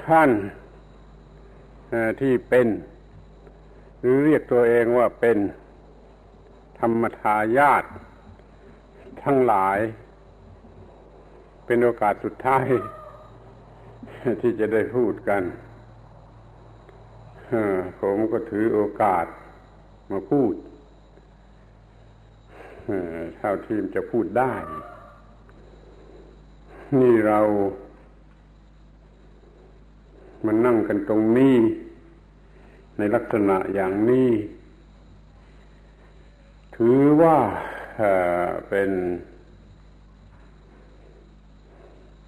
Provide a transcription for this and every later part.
ท่านที่เป็นหรือเรียกตัวเองว่าเป็นธรรมทายาททั้งหลายเป็นโอกาสสุดท้ายที่จะได้พูดกันผมก็ถือโอกาสมาพูดเท่าที่จะพูดได้นี่เรามานั่งกันตรงนี้ในลักษณะอย่างนี้ถือว่าเป็น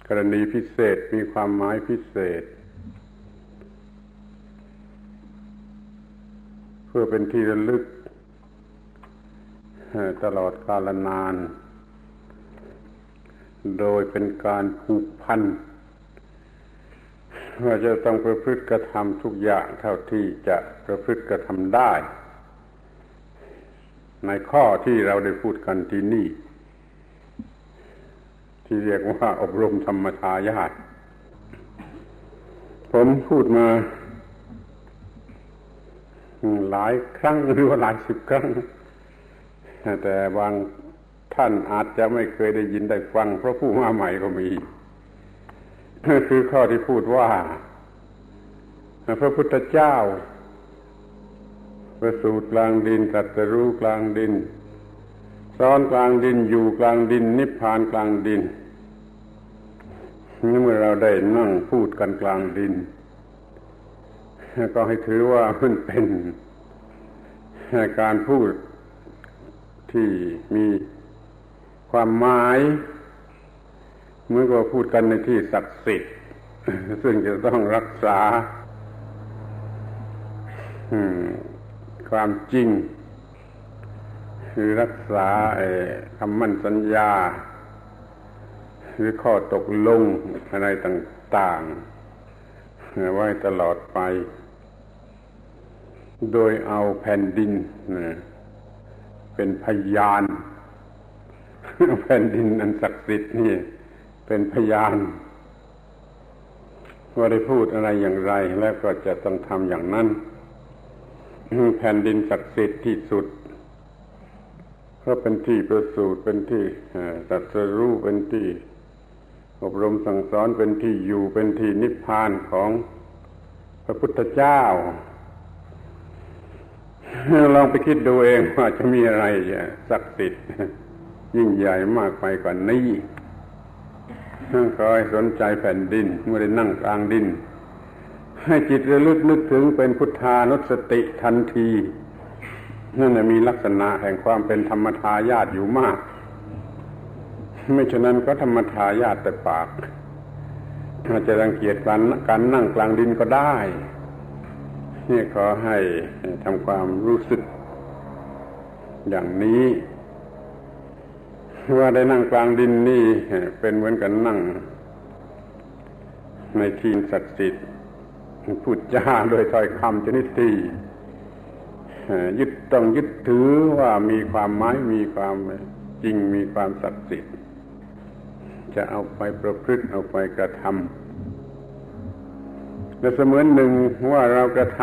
กรณีพิเศษมีความหมายพิเศษเพื่อเป็นที่ระลึกตลอดกาลนานโดยเป็นการผูกพันว่าจะต้องประพฤติกระทำทุกอย่างเท่าที่จะประพฤติกระทำได้ในข้อที่เราได้พูดกันที่นี่ที่เรียกว่าอบรมธรรมทายาทผมพูดมาหลายครั้งหรือว่าหลายสิบครั้งแต่บางท่านอาจจะไม่เคยได้ยินได้ฟังเพราะผู้มาใหม่ก็มีคือข้อที่พูดว่าพระพุทธเจ้าประสูติกลางดินตรัสรู้กลางดินสอนกลางดินอยู่กลางดินนิพพานกลางดินเมื่อเราได้นั่งพูดกันกลางดินก็ให้ถือว่ามันเป็นการพูดที่มีความหมายเหมือนกับพูดกันในที่ศักดิ์สิทธิ์ซึ่งจะต้องรักษาความจริงคือรักษาคำมั่นสัญญาหรือข้อตกลงอะไรต่างๆไว้ตลอดไปโดยเอาแผ่นดินเป็นพยานแผ่นดินอันศักดิ์สิทธิ์นี่เป็นพยานว่าได้พูดอะไรอย่างไรแล้วก็จะต้องทำอย่างนั้นแผ่นดินศักดิ์สิทธิ์ที่สุดเพราะเป็นที่ประสูติเป็นที่ตรัสรู้เป็นที่อบรมสั่งสอนเป็นที่อยู่เป็นที่นิพพานของพระพุทธเจ้าลองไปคิดดูเองว่าจะมีอะไรศักดิ์สิทธิ์ยิ่งใหญ่มากไปกว่านี้ขอให้สนใจแผ่นดินเมื่อได้นั่งกลางดินให้จิตระลึกนึกถึงเป็นพุทธานุสติทันทีนั่นมีลักษณะแห่งความเป็นธรรมทายาทอยู่มากไม่ฉะนั้นก็ธรรมทายาทแต่ปากอาจจะรังเกียจการนั่งกลางดินก็ได้นี่ขอให้ทำความรู้สึกอย่างนี้ว่าได้นั่งกลางดินนี่เป็นเหมือนกันนั่งในที่ศักดิ์สิทธิ์พูดจาโดยถ้อยคำชนิดที่ต้องยึดถือว่ามีความหมายมีความจริงมีความศักดิ์สิทธิ์จะเอาไปประพฤติเอาไปกระทำและเสมือนหนึ่งว่าเรากระท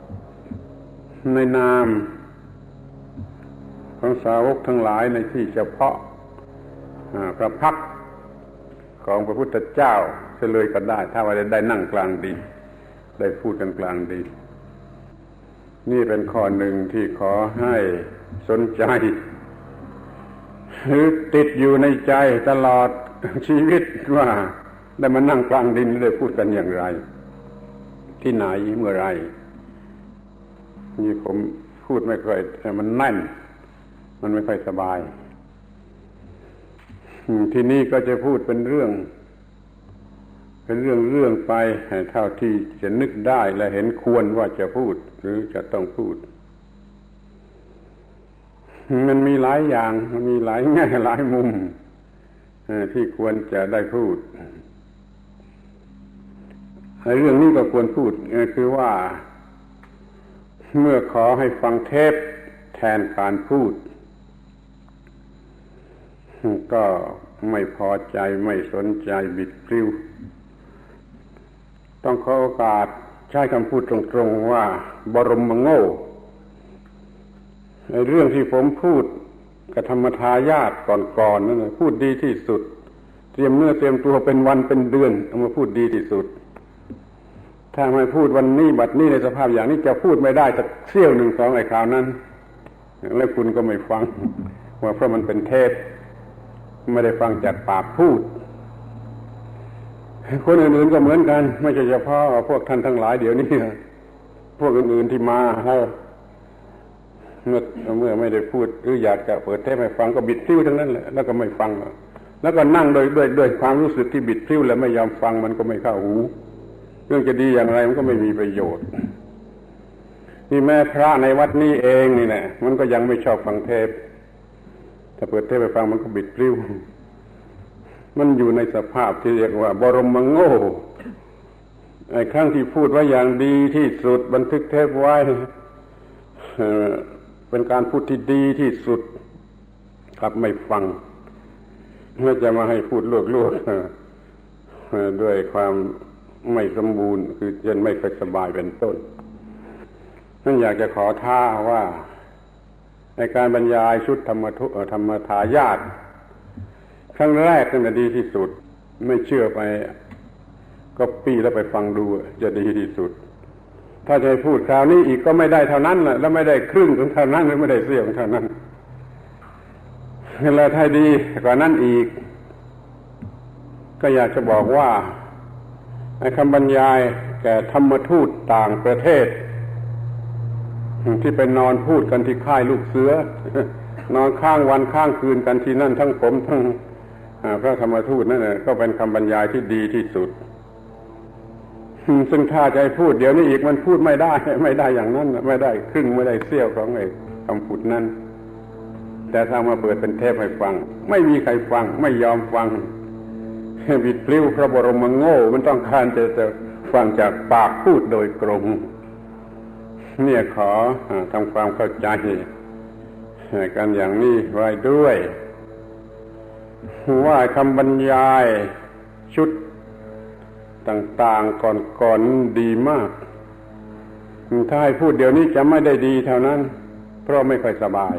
ำในนามของสาวกทั้งหลายในที่เฉพาะพระพักตร์ของพระพุทธเจ้าเฉลยก็ได้ถ้าว่าได้นั่งกลางดินได้พูดกันกลางดินนี่เป็นข้อหนึ่งที่ขอให้สนใจหรือติดอยู่ในใจตลอดชีวิตว่าได้มานั่งกลางดินได้พูดกันอย่างไรที่ไหนเมื่อไรนี่ผมพูดไม่ค่อยมันแน่นมันไม่ค่อยสบายที่นี่ก็จะพูดเป็นเรื่องไปเท่าที่จะนึกได้และเห็นควรว่าจะพูดหรือจะต้องพูดมันมีหลายอย่างมันมีหลายแง่หลายมุมที่ควรจะได้พูดเรื่องนี้ก็ควรพูดคือว่าเมื่อขอให้ฟังเทปแทนการพูดก็ไม่พอใจไม่สนใจบิดพลิ้ว ต้องขอโอกาสใช้คำพูดตรงๆว่าบรมโง่ในเรื่องที่ผมพูดกับธรรมทายาทก่อนๆนั่นพูดดีที่สุดเตรียมเนื้อเตรียมตัวเป็นวันเป็นเดือนเอามาพูดดีที่สุดถ้าไม่พูดวันนี้บัดนี้ในสภาพอย่างนี้จะพูดไม่ได้สักเสี้ยวหนึ่งสองไอ้คราวนั้นแล้วคุณก็ไม่ฟังว่าเพราะมันเป็นเทศไม่ได้ฟังจากปากพูดคนอื่นๆก็เหมือนกันไม่ใช่เฉพาะพวกท่านทั้งหลายเดี๋ยวนี้พวกอื่นๆที่มาเมื่อไม่ได้พูดหรืออยากจะเปิดเทปให้ฟังก็บิดพลิ้วทั้งนั้นแหละแล้วก็ไม่ฟังแล้วก็นั่งด้วยความรู้สึกที่บิดพลิ้วและไม่ยอมฟังมันก็ไม่เข้าหูเรื่องจะดีอย่างไรมันก็ไม่มีประโยชน์นี่แม่พระในวัดนี้เองนี่แหละมันก็ยังไม่ชอบฟังเทปถ้าเปิดเทปไปฟังมันก็บิดพลิ้วมันอยู่ในสภาพที่เรียกว่าบรมโง่ไอ้ครั้งที่พูดว่าอย่างดีที่สุดบันทึกเทปไว้เป็นการพูดที่ดีที่สุดครับไม่ฟังเมื่อจะมาให้พูดลวกๆด้วยความไม่สมบูรณ์คือเช่นไม่ค่อยสบายเป็นต้นนั่นอยากจะขอท้าว่าในการบรรยายชุดธรรมทายาทครั้งแรกนั่นจะดีที่สุดไม่เชื่อไปก็ปีแล้วไปฟังดูจะดีที่สุดถ้าจะให้พูดคราวนี้อีกก็ไม่ได้เท่านั้นแหละแล้วไม่ได้ครึ่งของเท่านั้นหรือไม่ได้เสี้ยวของเท่านั้นแล้วถ้าดีกว่านั้นอีกก็อยากจะบอกว่าไอ้คำบรรยายแก่ธรรมทูตต่างประเทศที่ไปนอนพูดกันที่ค่ายลูกเสือนอนข้างวันข้างคืนกันที่นั่นทั้งผมทั้งพระธรรมทูตนั่นแหละก็เป็นคำบรรยายที่ดีที่สุดซึ่งถ้าจะให้พูดเดี๋ยวนี้อีกมันพูดไม่ได้อย่างนั้นไม่ได้ครึ่งไม่ได้เสี้ยวของไอ้คำพูดนั้นแต่ถ้ามาเปิดเป็นเทปให้ฟังไม่มีใครฟังไม่ยอมฟังบิดพลิ้วพระบรมโง่มันต้องการจะฟังจากปากพูดโดยตรงเนี่ยขอทำความเข้าใจกันอย่างนี้ไว้ด้วยว่าคำบรรยายชุดต่างๆก่อนดีมากถ้าให้พูดเดี๋ยวนี้จะไม่ได้ดีเท่านั้นเพราะไม่ค่อยสบาย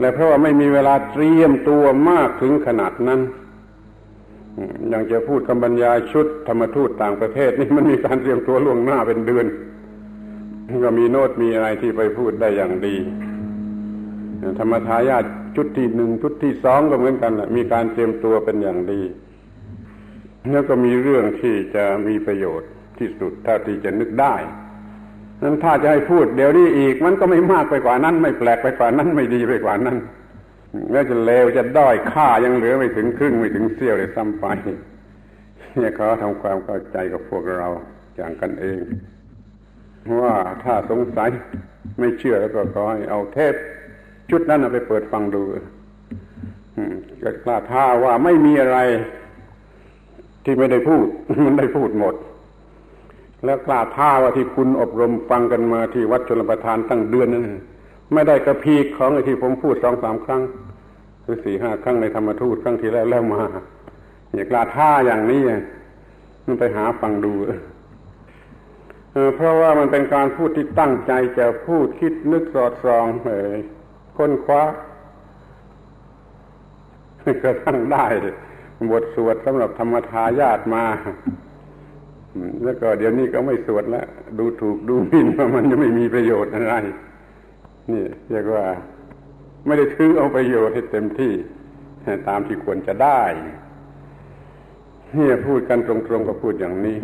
และเพราะว่าไม่มีเวลาเตรียมตัวมากถึงขนาดนั้นอย่างจะพูดคำบรรยายชุดธรรมทูตต่างประเทศนี่มันมีการเตรียมตัวล่วงหน้าเป็นเดือนก็มีโน้ตมีอะไรที่ไปพูดได้อย่างดีธรรมทายาทชุดที่หนึ่งชุดที่สองก็เหมือนกันแหละมีการเตรียมตัวเป็นอย่างดีแล้วก็มีเรื่องที่จะมีประโยชน์ที่สุดเท่าที่จะนึกได้นั้นถ้าจะให้พูดเดี๋ยวนี้อีกมันก็ไม่มากไปกว่านั้นไม่แปลกไปกว่านั้นไม่ดีไปกว่านั้นแล้วจะเลวจะด้อยค่ายังเหลือไม่ถึงครึ่งไม่ถึงเสี้ยวเลยซ้ำไปเนี่ยขอทำความเข้าใจกับพวกเราอย่างกันเองว่าถ้าสงสัยไม่เชื่อแล้วก็ขอให้เอาเทปชุดนั้นไปเปิดฟังดูก็กล้าท้าว่าไม่มีอะไรที่ไม่ได้พูดมันได้พูดหมดแล้วกล้าท้าว่าที่คุณอบรมฟังกันมาที่วัดชลประทานตั้งเดือนนั้นไม่ได้กระพีกของไอ้ที่ผมพูด 2-3 ครั้งหรือ 4-5 ครั้งในธรรมทูตครั้งที่แล้วมาอย่ากล้าท้าอย่างนี้มันไปหาฟังดูเพราะว่ามันเป็นการพูดที่ตั้งใจจะพูดคิดนึกสอดส่องค้นคว้ากระทั่งได้บทสวดสำหรับธรรมทายาทมาแล้วก็เดี๋ยวนี้ก็ไม่สวดแล้วดูถูกดูหมิ่นว่ามันจะไม่มีประโยชน์อะไรนี่เรียกว่าไม่ได้ถือเอาประโยชน์ให้เต็มที่ตามที่ควรจะได้เนี่ยพูดกันตรงๆก็พูดอย่างนี้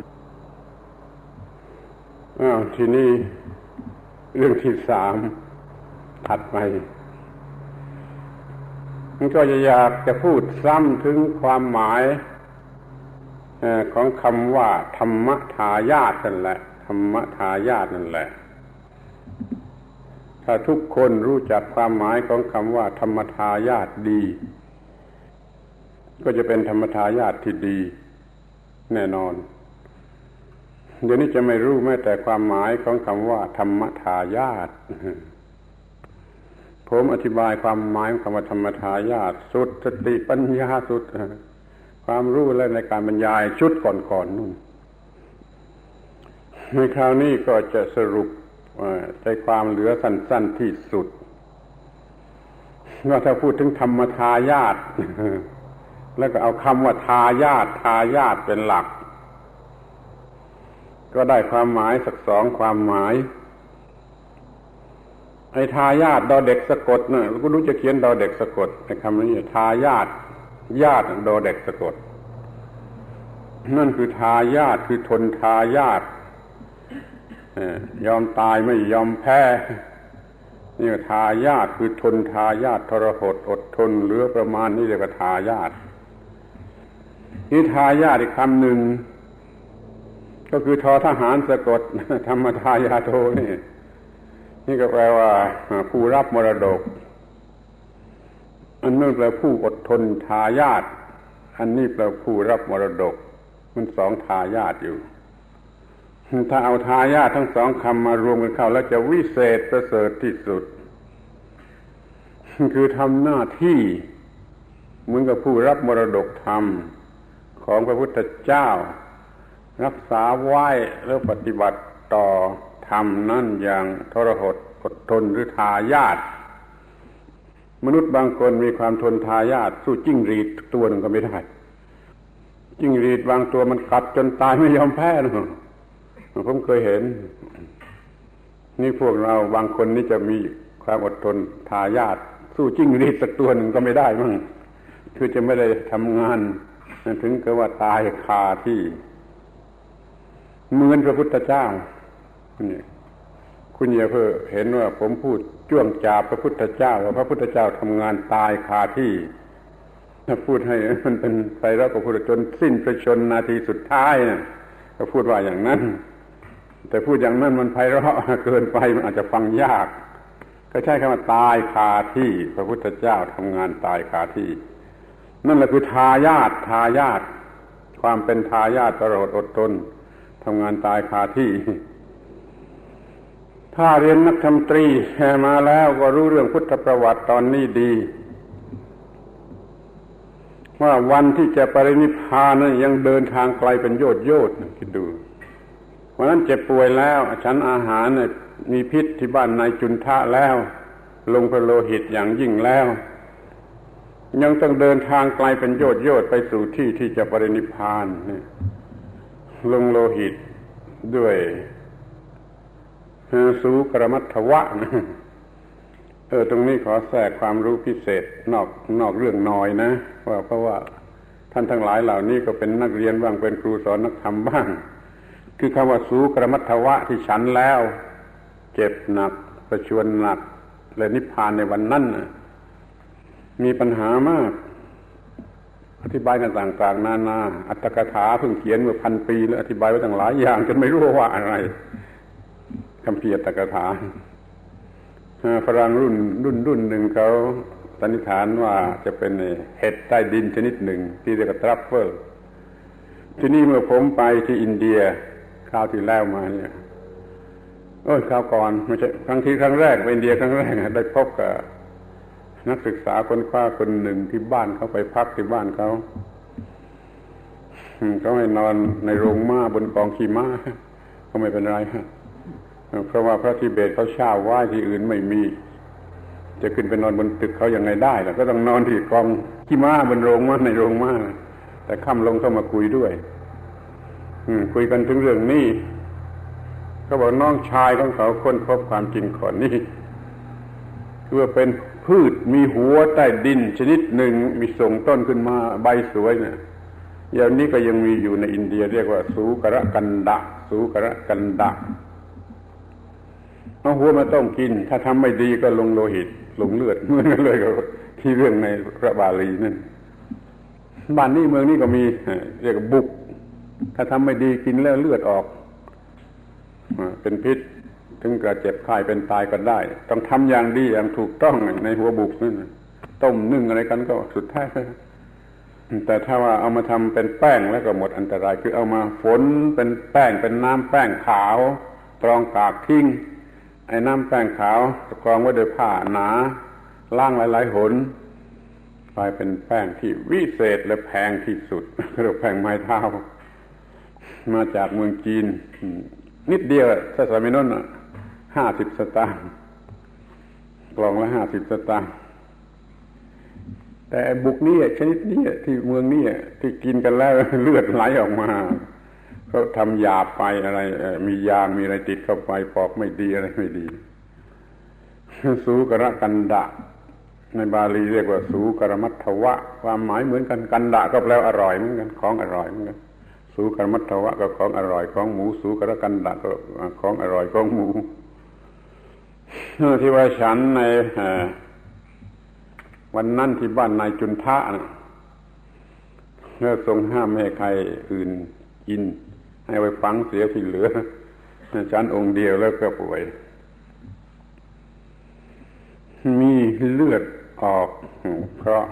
ทีนี้เรื่องที่3ถัดไปมันก็อยากจะพูดซ้ำถึงความหมายของคำว่าธรรมทายาทนั่นแหละธรรมทายาทนั่นแหละถ้าทุกคนรู้จักความหมายของคำว่าธรรมทายาทดีก็จะเป็นธรรมทายาทที่ดีแน่นอนเดี๋ยวนี้จะไม่รู้แม้แต่ความหมายของคำว่าธรรมทายาทผมอธิบายความหมายของคำว่าธรรมทายาทสุดสติปัญญาสุดความรู้และในการบรรยายชุดก่อนนู่น ในคราวนี้ก็จะสรุปใจความเหลือสั้นๆที่สุดว่าถ้าพูดถึงธรรมทายาทแล้วก็เอาคำว่าทายาทเป็นหลักก็ได้ความหมายสัก2ความหมายไอ้ทายาทดอเด็กสะกดน่ะก็รู้จะเขียนดอเด็กสะกดในคำนี้ทายาทญาติดอเด็กสะกดนั่นคือทายาทคือทนทายาทยอมตายไม่ยอมแพ้นี่ทายาทคือทนทายาททรหดอดทนเหลือประมาณนี้เรียกว่าทายาทนี่ทายาทอีกคำหนึ่งก็คือทอทหารสะกดธรรมทายาโทนี่ก็แปลว่าผู้รับมรดกอันนู้นแปลผู้อดทนทายาทอันนี้แปลผู้รับมรดกมัน2ทายาทอยู่ถ้าเอาทายาททั้ง2คำมารวมกันเข้าแล้วจะวิเศษประเสริฐที่สุดคือทำหน้าที่เหมือนกับผู้รับมรดกธรรมของพระพุทธเจ้ารักษาไว้แล้วปฏิบัติต่อธรรมนั่นอย่างทรหดอดทนหรือทายาทมนุษย์บางคนมีความทนทายาทสู้จิ้งหรีดตัวหนึ่งก็ไม่ได้จิ้งหรีดบางตัวมันกัดจนตายไม่ยอมแพ้นะผมเคยเห็นนี่พวกเราบางคนนี่จะมีความอดทนทายาทสู้จิ้งหรีดสักตัวหนึ่งก็ไม่ได้มั่งคือจะไม่ได้ทำงานถึงกับว่าตายคาที่เหมือนพระพุทธเจ้านี่คุณอย่าเพิ่งเห็นว่าผมพูดจ้วงจาบพระพุทธเจ้าว่าพระพุทธเจ้าทำงานตายคาที่ถ้าพูดให้มันเป็นไพเราะกับพุทธจนสิ้นพระชนนาทีสุดท้ายนะก็พูดว่าอย่างนั้นแต่พูดอย่างนั้นมันไพเราะเกินไปมันอาจจะฟังยากก็ใช้คำว่าตายคาที่พระพุทธเจ้าทำงานตายคาที่นั่นแหละคือทายาทความเป็นทายาทตลอดอดทนทำงานตายคาที่ถ้าเรียนนักธรรมตรีมาแล้วก็รู้เรื่องพุทธประวัติตอนนี้ดีว่าวันที่จะปรินิพพานนั้นยังเดินทางไกลเป็นโยชน์คิดดูวันนั้นเจ็บป่วยแล้วฉันอาหารมีพิษที่บ้านนายจุนทะแล้วลงพระโลหิตอย่างยิ่งแล้วยังต้องเดินทางไกลเป็นโยชน์ไปสู่ที่ที่จะปรินิพพานลงโลหิตด้วยสูกรมัตถวะตรงนี้ขอแทรกความรู้พิเศษนอกเรื่องน้อยนะว่าเพราะว่าท่านทั้งหลายเหล่านี้ก็เป็นนักเรียนบ้างเป็นครูสอนนักธรรมบ้างคือคำว่าสูกรมัตถวะที่ฉันแล้วเจ็บหนักประชวรหนักและนิพพานในวันนั้นมีปัญหามากอธิบายกันต่างๆนานาอัตถกถาเพิ่งเขียนเมื่อ1,000 ปีแล้วอธิบายไว้ตั้งหลายอย่างจนไม่รู้ว่าอะไรคำเพียรอัตถกถาฝรั่งรุ่นหนึ่งเขาสันนิษฐานว่าจะเป็นเห็ดใต้ดินชนิดหนึ่งที่เรียกว่าทรัฟเฟิลที่นี่เมื่อผมไปที่อินเดียคราวที่แล้วมาเนี่ยคราวก่อนไม่ใช่ครั้งแรกไปอินเดียครั้งแรกได้พบกับนักศึกษาคนคว้าคนหนึ่งที่บ้านเขาไปพักที่บ้านเขาให้นอนในโรงม้าบนกองขี่ม้าก็ไม่เป็นไรเพราะว่าพระทิเบตเขาเช่าไว้ที่อื่นไม่มีจะขึ้นไปนอนบนตึกเขายังไงได้ล่ะก็ต้องนอนที่กองขี่ม้าบนโรงม้าในโรงม้าแต่ค่ำลงเข้ามาคุยด้วยคุยกันถึงเรื่องนี้เขาบอกน้องชายของเขาค้นพบความจริงข้อนี้คือว่าเป็นพืชมีหัวใต้ดินชนิดหนึ่งมีส่งต้นขึ้นมาใบสวยเนี่ยอย่างนี้ก็ยังมีอยู่ในอินเดียเรียกว่าสูกรกันดะเอาหัวมาต้มกินถ้าทำไม่ดีก็ลงโลหิตลงเลือดเหมือนกันเลยกับที่เรื่องในพระบาลีนั่นบ้านนี้เมืองนี้ก็มีเรียกว่าบุกถ้าทำไม่ดีกินแล้วเลือดออกเป็นพิษถึงกระเจ็บไข้เป็นตายก็ได้ต้องทำอย่างดีอย่างถูกต้องในหัวบุกนั่นต้มนึ่งอะไรกันก็สุดท้ายแต่ถ้าว่าเอามาทำเป็นแป้งแล้วก็หมดอันตรายคือเอามาฝนเป็นแป้งเป็นน้ำแป้งขาวกรองกากทิ้งไอ้น้ำแป้งขาวกรองไว้ด้วยผ้าหนาล้างหลายๆหนกลายเป็นแป้งที่วิเศษและแพงที่สุดเรียกแป้งไม้เท้ามาจากเมืองจีน นิดเดียวถ้าสมัยนั้น50 สตางค์กล่องละ50 สตางค์แต่บุกนี่ชนิดนี้ที่เมืองนี้ที่กินกันแล้วเลือดไหลออกมาเขาทำหยาบไปอะไรมียางมีอะไรติดเข้าไปปอกไม่ดีอะไรไม่ดีสูกระกันดะในบาลีเรียกว่าสูกรมัตถวะความหมายเหมือนกันกันดะก็แปลว่าอร่อยเหมือนกันของอร่อยเหมือนกันสูกรมัตถวะก็ของอร่อยของหมูสูกรกันดะก็ของอร่อยของหมูที่ว่าฉันในวันนั้นที่บ้านนายจุนทะนะแล้วทรงห้ามไม่ให้ใครอื่นกินให้ไปฝังเสียที่เหลือฉันองค์เดียวแล้วก็ป่วยมีเลือดออกเพราะ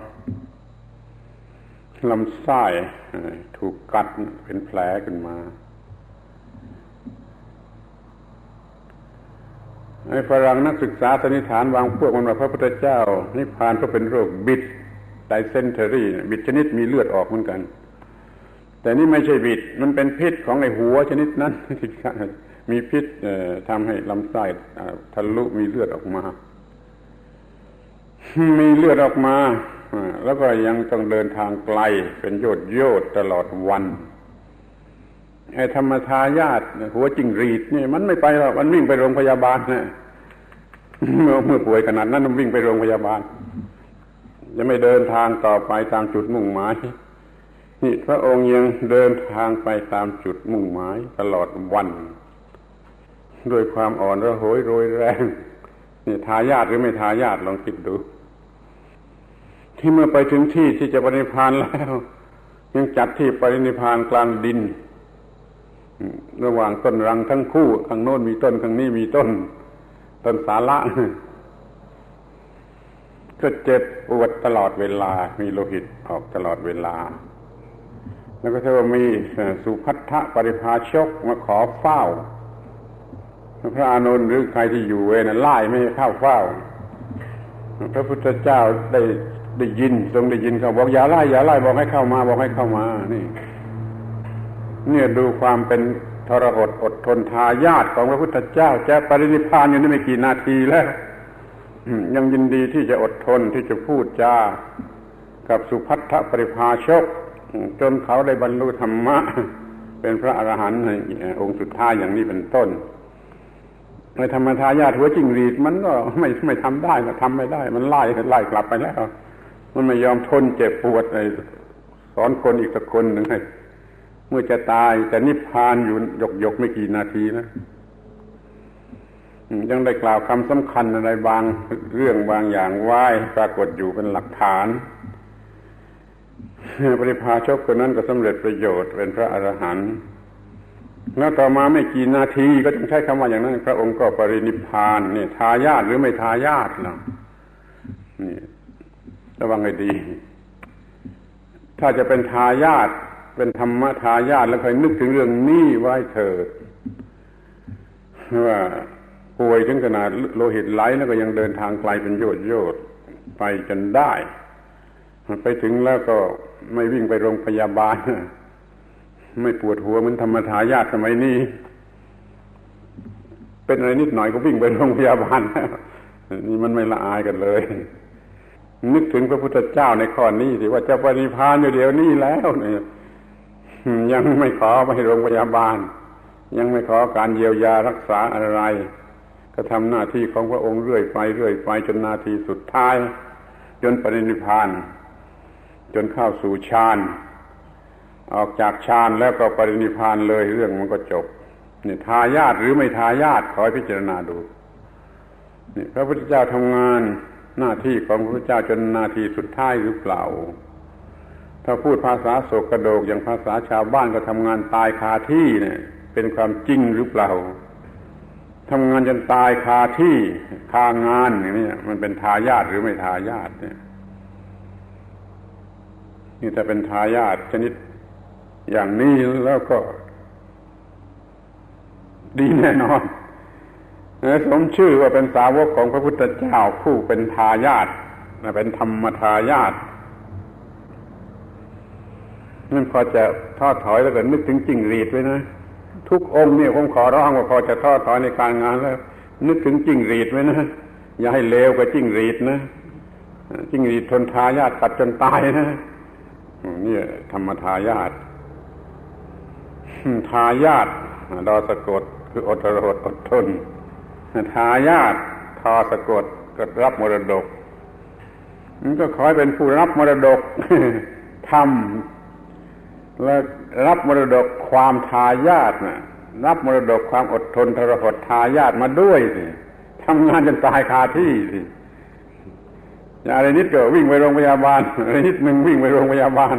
ลำไส้ถูกกัดเป็นแผลขึ้นมาไอ้ฝรั่งนักศึกษาสันนิษฐานวางพวกมันว่าพระพุทธเจ้านิพพานก็เป็นโรคบิดไดเซนเทอรี่บิดชนิดมีเลือดออกเหมือนกันแต่นี่ไม่ใช่บิดมันเป็นพิษของไอ้หัวชนิดนั้นมีพิษทำให้ลำไส้ทะลุมีเลือดออกมามีเลือดออกมาแล้วก็ยังต้องเดินทางไกลเป็นโยดตลอดวันไอ้ธรรมทายาทหัวจิ้งหรีดนี่มันไม่ไปหรอกมันวิ่งไปโรงพยาบาลนะเมื่อป่วยขนาดนั้นมันวิ่งไปโรงพยาบาลจะไม่เดินทางต่อไปตามจุดมุ่งหมายนี่พระองค์ยังเดินทางไปตามจุดมุ่งหมายตลอดวันด้วยความอ่อนระหยโรยแรงนี่ทายาทหรือไม่ทายาทลองคิดดูที่เมื่อไปถึงที่ที่จะปรินิพพานแล้วยังจัดที่ปรินิพพานกลางดินระหว่างต้นรังทั้งคู่ข้างโน้นมีต้นข้างนี้มีต้นสาระก็เจ็บปวดตลอดเวลามีโลหิตออกตลอดเวลาแล้วก็ถ้าว่ามีสุภัททปริภาชกมาขอเฝ้าพระอานนท์หรือใครที่อยู่เวรไล่ไม่ให้เข้าเฝ้าพระพุทธเจ้าได้ยินทรงได้ยินเขาบอกอย่าไล่บอกให้เข้ามานี่เนี่ยดูความเป็นทรหดอดทนทายาทของพระพุทธเจ้าจะปรินิพพานอยู่นี่ไม่กี่นาทีแล้วยังยินดีที่จะอดทนที่จะพูดจากับสุภัททปริภาชกจนเขาได้บรรลุธรรมะเป็นพระอรหันต์ในองค์สุดท้ายอย่างนี้เป็นต้นในธรรมทายาทหัวจิ้งหรีดมันก็ไม่ทำได้มันทำไม่ได้มันไล่กลับไปแล้วมันไม่ยอมทนเจ็บปวดสอนคนอีกสักคนหนึ่งให้เมื่อจะตายแต่นิพพานอยู่หยกไม่กี่นาทีนะยังได้กล่าวคำสำคัญอะไรบางเรื่องบางอย่างไว้ปรากฏอยู่เป็นหลักฐานปริภาชกคนนั้นก็สำเร็จประโยชน์เป็นพระอรหันต์แล้วต่อมาไม่กี่นาทีก็ต้องใช้คำว่าอย่างนั้นพระองค์ก็ปรินิพพานนี่ทายาทหรือไม่ทายาทล่ะนี่ระวังให้ดีถ้าจะเป็นทายาทเป็นธรรมทายาทแล้วค่อยนึกถึงเรื่องนี้ไว้เถิดว่าป่วยถึงขนาดโลหิตไหลแล้วก็ยังเดินทางไกลเป็นโยดไปจนได้ไปถึงแล้วก็ไม่วิ่งไปโรงพยาบาลไม่ปวดหัวเหมือนธรรมทายาทสมัยนี้เป็นอะไรนิดหน่อยก็วิ่งไปโรงพยาบาลนี่มันไม่ละอายกันเลยนึกถึงพระพุทธเจ้าในข้อนี้สิว่าจะปรินิพพานอยู่เดี๋ยวนี้แล้วเนี่ยยังไม่ขอไปโรงพยาบาลยังไม่ขอการเยียวยารักษาอะไรก็ทำหน้าที่ของพระองค์เรื่อยไปจนนาทีสุดท้ายจนปรินิพพานจนเข้าสู่ฌานออกจากฌานแล้วก็ปรินิพพานเลยเรื่องมันก็จบนี่ทายาทหรือไม่ทายาทขอให้พิจารณาดูนี่พระพุทธเจ้าทำงานหน้าที่ของพระพุทธเจ้าจนนาทีสุดท้ายหรือเปล่าถ้าพูดภาษาโศกกระโดกอย่างภาษาชาวบ้านก็ทำงานตายคาที่เนี่ยเป็นความจริงหรือเปล่าทำงานจนตายคาที่คางานอย่างนี้มันเป็นทายาทหรือไม่ทายาทเนี่ยนี่ถ้าเป็นทายาทชนิดอย่างนี้แล้วก็ดีแน่นอนสมชื่อว่าเป็นสาวกของพระพุทธเจ้าผู้เป็นทายาทเป็นธรรมทายาทนั่นพอจะทอดถอยแล้วก็นึกถึงจิ้งหรีดไว้นะ ทุกองค์เนี่ยผมขอร้องว่าพอจะท้อถอยในการงานแล้วนึกถึงจิ้งหรีดไว้นะอย่าให้เลวกับจิ้งหรีดนะจิ้งหรีดทนทายาทกัดจนตายนะนี่ธรรมทายาททายาทดอสะกดคืออดทนอดทนทายาททอสะกดก็รับมรดกมันก็ขอให้เป็นผู้รับมรดกทำและรับมรดกความทายาทนะรับมรดกความอดทนทรหดทายาทมาด้วยสิทำงานจนตายคาที่สิอะไรนิดก็วิ่งไปโรงพยาบาลอะไรนิดนึงวิ่งไปโรงพยาบาล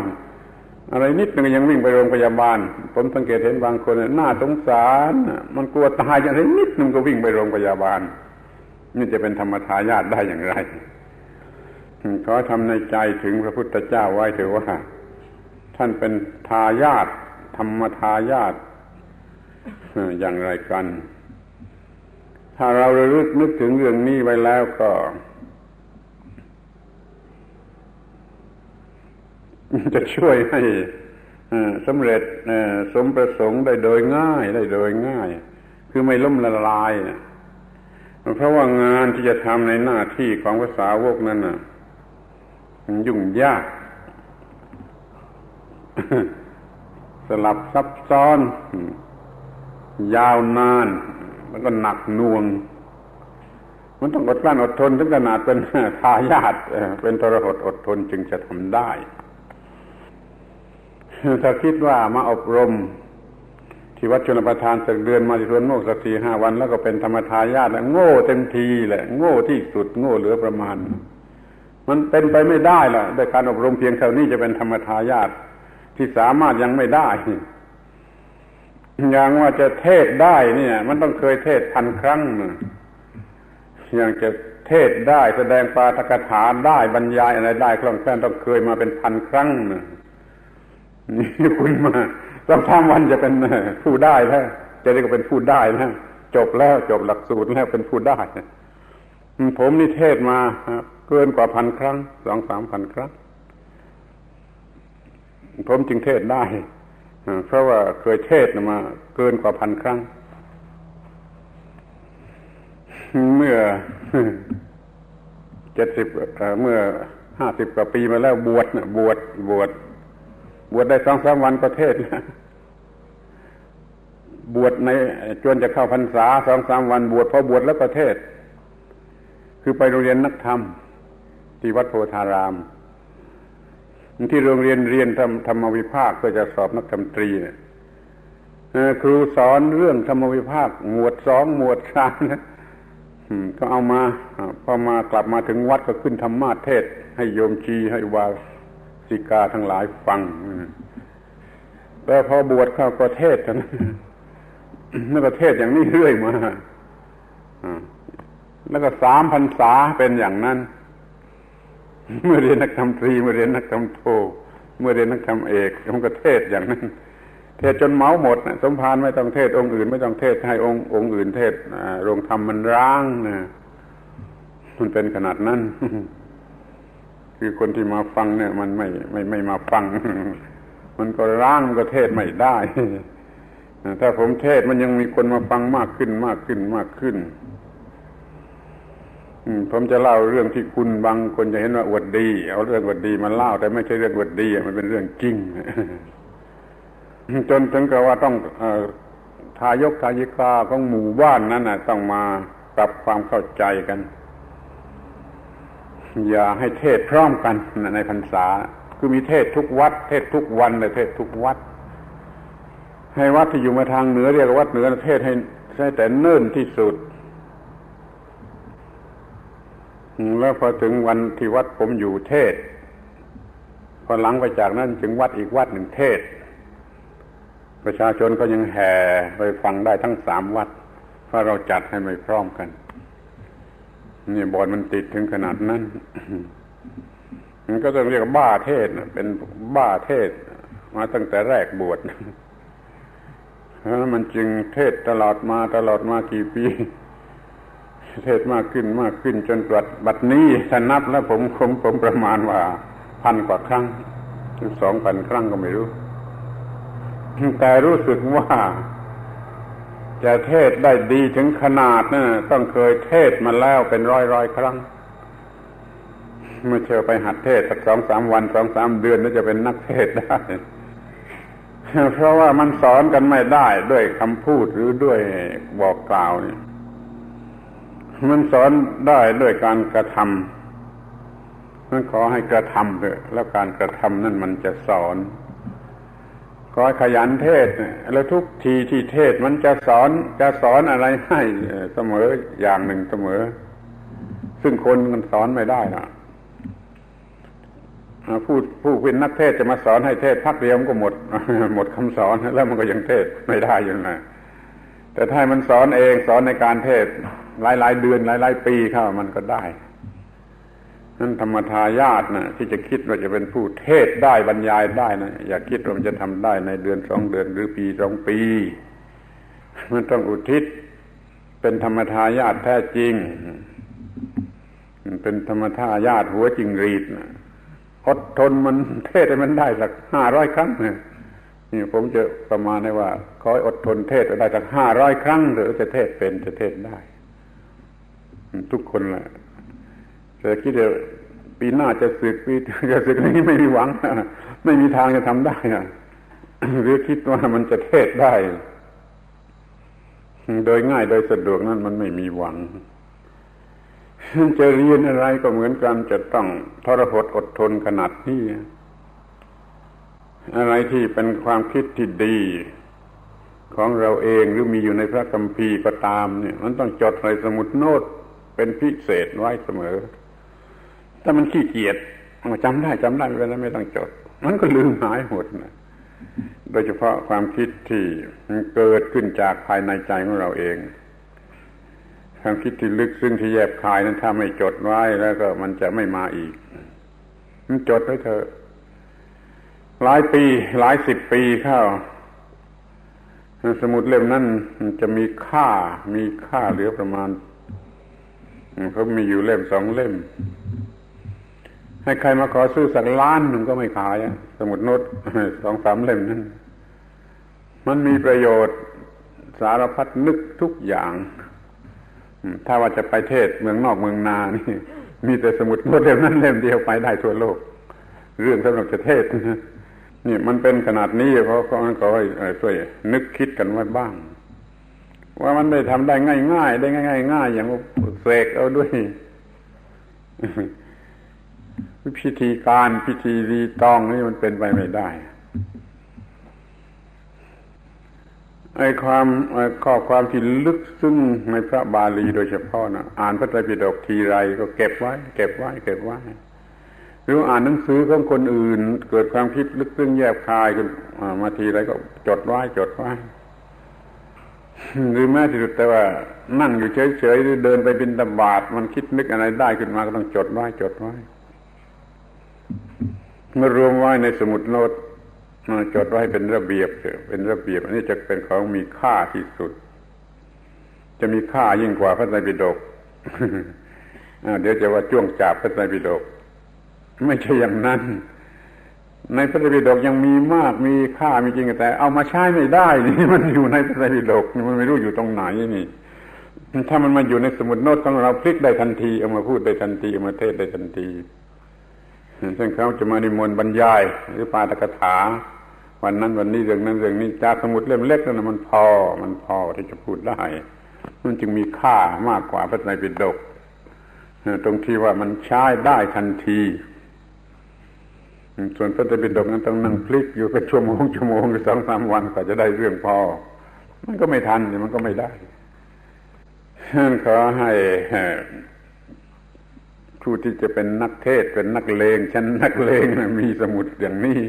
อะไรนิดนึงยังวิ่งไปโรงพยาบาลผมสังเกตเห็นบางคนน่าสงสารมันกลัวตายอะไรนิดนึงก็วิ่งไปโรงพยาบาลนี่จะเป็นธรรมทายาทได้อย่างไรขอทำในใจถึงพระพุทธเจ้าไว้เถอะว่าท่านเป็นทายาทธรรมทายาทอย่างไรกันถ้าเราระลึกนึกถึงเรื่องนี้ไว้แล้วก็จะช่วยให้สำเร็จสมประสงค์ได้โดยง่ายคือไม่ล่มละลายเพราะว่างานที่จะทำในหน้าที่ของพระสาวกนั้นน่ะยุ่งยากสลับซับซ้อนยาวนานแล้วก็หนักหน่วงมันต้องอดกลั้นอดทนถึงขนาดเป็นทายาทเป็นทรหดอดทนจึงจะทำได้ถ้าคิดว่ามาอบรมที่วัดชลประทานสักเดือนมาที่สวนโมกสัก 4-5 วันแล้วก็เป็นธรรมทายาทแล้วโง่เต็มทีแหละโง่ที่สุดโง่เหลือประมาณมันเป็นไปไม่ได้ล่ะด้วยการอบรมเพียงเท่านี้จะเป็นธรรมทายาทที่สามารถยังไม่ได้อย่างว่าจะเทศได้เนี่ยมันต้องเคยเทศ1,000 ครั้งอย่างจะเทศได้แสดงปาฐกถาได้บรรยายอะไรได้คล่องแคล่วต้องเคยมาเป็น1,000 ครั้งนี่คุณมา2-3 วันจะเป็นผู้ได้แล้วจะเรียกว่าเป็นผู้ได้แล้วจบหลักสูตรแล้วเป็นผู้ได้ผมนี่เทศมาเกินกว่า1,000 ครั้ง 2-3,000 ครั้งผมจึงเทศได้เพราะว่าเคยเทศมาเกินกว่า1,000 ครั้งเมื่อเมื่อ50 กว่าปีมาแล้วบวชได้ 2-3 วันก็เทศบวชในจนจะเข้าพรรษา 2-3 วันบวชพอบวชแล้วก็เทศคือไปโรงเรียนนักธรรมที่วัดโพธารามที่โรงเรียนธรรมวิภาคเพื่อจะสอบนักธรรมตรีเนี่ยครูสอนเรื่องธรรมวิภาคหมวด 2 หมวด 3นะก็เอามาพอมากลับมาถึงวัดก็ขึ้นธรรมาเทศให้โยมชีให้วาสิกาทั้งหลายฟังแล้วพอบวชเข้าก็เทศกันนั่นก็เทศอย่างนี้เรื่อยมาแล้วก็3 พรรษาเป็นอย่างนั้นเมื่อเรียนนักธรรมตรีเมื่อเรียนนักธรรมโทเมื่อเรียนนักธรรมเอกผมก็เทศอย่างนั้นเทศจนเมาหมดนะสมภารไม่ต้องเทศองค์อื่นไม่ต้องเทศให้องค์อื่นเทศโรงธรรมมันร้างนะมันเป็นขนาดนั้นคือคนที่มาฟังเนี่ยมันไม่มาฟังมันก็ร้างมันก็เทศไม่ได้ถ้าผมเทศมันยังมีคนมาฟังมากขึ้นผมจะเล่าเรื่องที่คุณบางคนจะเห็นว่าอวดดีเอาเรื่องอวดดีมาเล่าแต่ไม่ใช่เรื่องอวดดีมันเป็นเรื่องจริงจนถึงกับว่าต้องทายกทายิกาของหมู่บ้านนั้นน่ะต้องมาปรับความเข้าใจกันอย่าให้เทศพร้อมกันในพรรษาคือมีเทศทุกวัดเทศทุกวันเลยเทศทุกวัดให้วัดที่อยู่มาทางเหนือเรียกว่าวัดเหนือเทศให้แต่เนิ่นที่สุดแล้วพอถึงวันที่วัดผมอยู่เทศพอหลังไปจากนั้นถึงวัดอีกวัดหนึ่งเทศประชาชนก็ยังแห่ไปฟังได้ทั้ง3 วัดเพราะเราจัดให้ไม่พร้อมกันนี่บอลมันติดถึงขนาดนั้นมันก็ต้องเรียกบ้าเทศเป็นบ้าเทศมาตั้งแต่แรกบวชมันจึงเทศตลอดมากี่ปีเทศมากขึ้นจนบัดนี้ถ้านับแล้วผมประมาณว่า1,000 กว่าครั้งถึง 2,000 ครั้งก็ไม่รู้แต่รู้สึกว่า จะเทศได้ดีถึงขนาดนั้นต้องเคยเทศมาแล้วเป็นร้อยครั้งเมื่อเชื่อไปหัดเทศสัก2-3 วัน2-3 เดือนแล้วจะเป็นนักเทศได้เพราะว่ามันสอนกันไม่ได้ด้วยคำพูดหรือด้วยบอกกล่าวนี่มันสอนได้ด้วยการกระทำนั้นขอให้กระทำเถอะแล้วการกระทำนั่นมันจะสอนขอให้ขยันเทศแล้วทุกทีที่เทศมันจะสอนอะไรให้เสมออย่างหนึ่งเสมอซึ่งคนมันสอนไม่ได้นะผู้เป็นนักเทศจะมาสอนให้เทศพักเดียวมันก็หมดคำสอนแล้วมันก็ยังเทศไม่ได้อยู่นะแต่ถ้ามันสอนเองสอนในการเทศหลายๆเดือนหลายๆปีเข้ามันก็ได้นั่นธรรมทายาทนะที่จะคิดว่าจะเป็นผู้เทศได้บรรยายได้นะอย่าคิดว่ามันจะทำได้ในเดือน2 เดือนหรือปี2 ปีมันต้องอุทิศเป็นธรรมทายาทแท้จริงเป็นธรรมทายาทหัวจิงหรีดนะอดทนมันเทศให้มันได้สัก500 ครั้งนี่ผมจะประมาณให้ว่าขอให้อดทนเทศได้สัก500 ครั้งหรือจะเทศเป็นจะเทศได้ทุกคนแหละแต่คิดว่าปีหน้าจะสึกนี้ไม่มีหวังไม่มีทางจะทำได้หรือคิดว่ามันจะเทศได้โดยง่ายโดยสะดวกนั้นมันไม่มีหวังจะเรียนอะไรก็เหมือนกันจะต้องทรหดอดทนขนาดนี้อะไรที่เป็นความคิดที่ดีของเราเองหรือมีอยู่ในพระคัมภีร์ก็ตามเนี่ยมันต้องจดในสมุดโน้ตเป็นพิเศษไว้เสมอถ้ามันขี้เกียจจำได้ไม่เป็นไรไม่ต้องจดมันก็ลืมหายหมดนะโดยเฉพาะความคิดที่เกิดขึ้นจากภายในใจของเราเองความคิดที่ลึกซึ้งที่แยบคายนั้นถ้าไม่จดไว้แล้วก็มันจะไม่มาอีกมันจดไว้เถอะหลายปีหลาย10 ปีเข้าสมุดเล่มนั้นจะมีค่าเหลือประมาณเขามีอยู่เล่ม2 เล่มให้ใครมาขอซื้อสักล้านมันก็ไม่ขายสมุดโน้ต2-3 เล่มนั้นมันมีประโยชน์สารพัดนึกทุกอย่างถ้าว่าจะไปเทศเมืองนอกเมืองนานี่มีแต่สมุดโน้ตเล่มนั้นเล่มเดียวไปได้ทั่วโลกเรื่องสำหรับจะเทศนี่มันเป็นขนาดนี้เพราะงั้นขอให้ช่วยนึกคิดกันไว้บ้างว่ามันได้ทำได้ง่ายๆได้ง่ายๆอย่างเสกเอาด้วยพิธีการพิธีรีตองนี่มันเป็นไปไม่ได้ข้อความที่ลึกซึ้งในพระบาลีโดยเฉพาะนะอ่านพระไตรปิฎกทีไรก็เก็บไว้หรืออ่านหนังสือของคนอื่นเกิดความคิดลึกซึ้งแยบคายขึ้นมาทีไรก็จดไว้หรือแม้ที่สุดแต่ว่านั่งอยู่เฉยๆหรือเดินไปบิณฑบาตมันคิดนึกอะไรได้ขึ้นมาก็ต้องจดไว้เมื่อรวมไว้ในสมุดโน้ตจดไว้เป็นระเบียบอันนี้จะเป็นของมีค่าที่สุดจะมีค่ายิ่งกว่าพระไตรปิฎกเดี๋ยวจะว่าจ้วงจับพระไตรปิฎกไม่ใช่อย่างนั้นในพระไตรปิฎกยังมีมากมีค่ามีจริงแต่เอามาใช้ไม่ได้นี่มันอยู่ในพระไตรปิฎกมันไม่รู้อยู่ตรงไหนนี่ถ้ามันมาอยู่ในสมุดโน้ตของเราพลิกได้ทันทีเอามาพูดได้ทันทีเอามาเทศได้ทันทีซึ่งเขาจะมานิมนต์บรรยายหรือปาฐกถาวันนั้นวันนี้เรื่องนั้นเรื่องนี้จากสมุดเล่มเล็กนั่นมันพอที่จะพูดได้มันจึงมีค่ามากกว่าพระไตรปิฎกตรงที่ว่ามันใช้ได้ทันทีส่วนพระไตรปิฎกนั้นต้องนั่งพลิกอยู่เป็นชั่วโมงหรือ2-3 วันกว่าจะได้เรื่องพอมันก็ไม่ทันมันก็ไม่ได้ขอให้ผู้ที่จะเป็นนักเทศเป็นนักเลงชั้นนักเลงมีสมุดอย่างนี้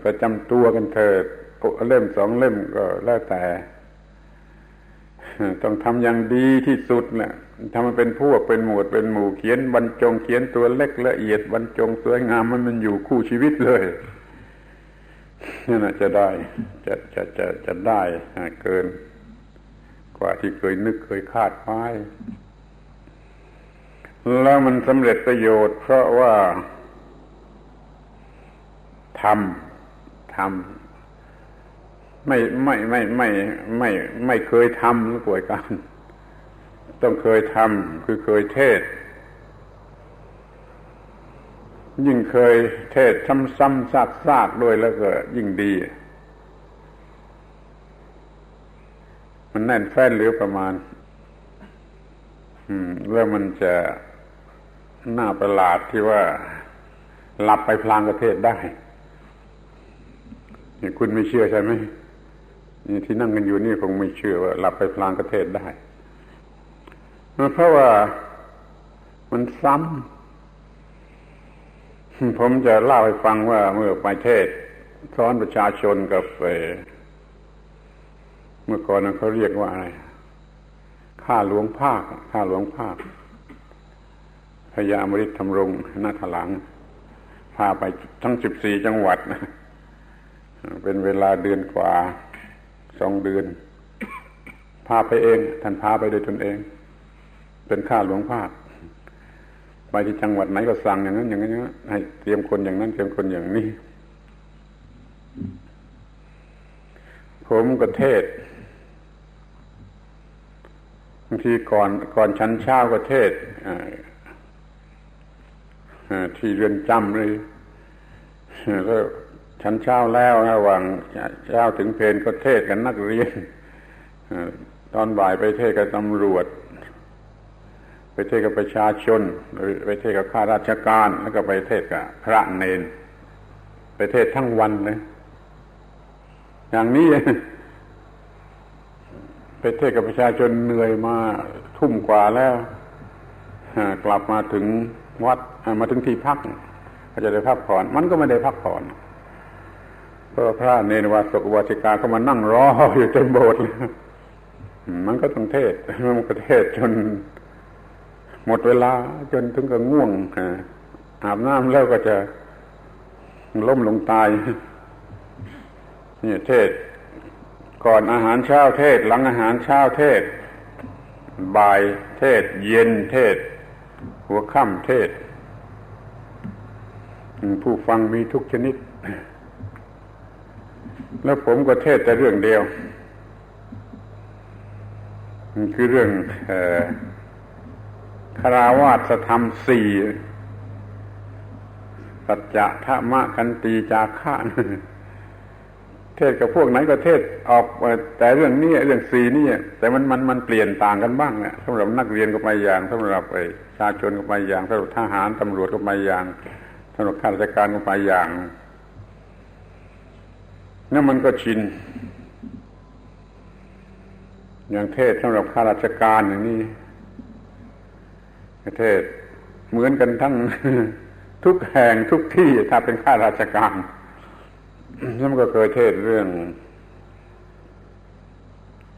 ประจำตัวกันเถิดเล่ม2 เล่มก็แล้วแต่ต้องทำอย่างดีที่สุดแหละทำมันเป็นพวกเป็นหมวดเป็นหมู่เขียนบรรจงเขียนตัวเล็กละเอียดบรรจงสวยงามมันอยู่คู่ชีวิตเลยนี่นะจะได้จะได้เกินกว่าที่เคยนึกเคยคาดไว้แล้วมันสำเร็จประโยชน์เพราะว่าท ไม่เคยทำหรือป่วยการต้องเคยทำคือเคยเทศยิ่งเคยเทศซ้ำๆซากๆด้วยแล้วก็ยิ่งดีมันแน่นแฟ้นเหลือประมาณแล้วมันจะน่าประหลาดที่ว่าหลับไปพลางประเทศได้นี่คุณไม่เชื่อใช่ไหมนี่ที่นั่งกันอยู่นี่คงไม่เชื่อว่าหลับไปพลางประเทศได้เพราะว่ามันซ้ำผมจะเล่าให้ฟังว่าเมื่อไปเทศสอนประชาชนกับเมื่อก่อนเขาเรียกว่าอะไรข้าหลวงภาคพญาอมฤตธรรมรงค์ณถลังพาไปทั้ง14จังหวัดเป็นเวลาเดือนกว่า2 เดือนพาไปเองท่านพาไปโดยตนเองเป็นข้าหลวงภาคไปที่จังหวัดไหนก็สั่งอย่างนั้นอย่างนี้ให้เตรียมคนอย่างนั้นเตรียมคนอย่างนี้ผมก็เทศบางทีก่อนฉันเช้าก็เทศที่เรือนจำเลยแล้วฉันเช้าแล้วระหว่างเช้าถึงเพลก็เทศกันนักเรียนตอนบ่ายไปเทศกับตำรวจไปเทศกับประชาชนไปเทศกับข้าราชการแล้วก็ไปเทศกับพระเณรไปเทศทั้งวันเลยอย่างนี้ไปเทศกับประชาชนเหนื่อยมาทุ่มกว่าแล้วกลับมาถึงวัดมาถึงที่พักก็จะได้พักผ่อนมันก็ไม่ได้พักผ่อนเพราะพระเนรวาสกอุบาสิกาเขามานั่งรออยู่จนโบสถ์เลยมันก็ต้องเทศมันก็เทศจนหมดเวลาจนถึงกับง่วงอาบน้ำแล้วก็จะล้มลงตายนี่เทศก่อนอาหารเช้าเทศหลังอาหารเช้าเทศบ่ายเทศเย็นเทศหัวค่ำเทศผู้ฟังมีทุกชนิดแล้วผมก็เทศแต่เรื่องเดียวคือเรื่องคฤหัสถธรรม4สัจจะธรรมะขันติจาคะเทศกับพวกไหนก็เทศออกแต่เรื่องนี้เรื่อง4นี่แต่มันเปลี่ยนต่างกันบ้างเนี่ยสำหรับนักเรียนก็ไปอย่างสำหรับประชาชนก็ไปอย่างสำหรับทหารตำรวจก็ไปอย่างสำหรับข้าราชการก็ไปอย่างนั่นมันก็ชินอย่างเทศสำหรับข้าราชการอย่างนี้เทศเหมือนกันทั้งทุกแห่งทุกที่ถ้าเป็นข้าราชการแล้วมันก็เคยเทศเรื่อง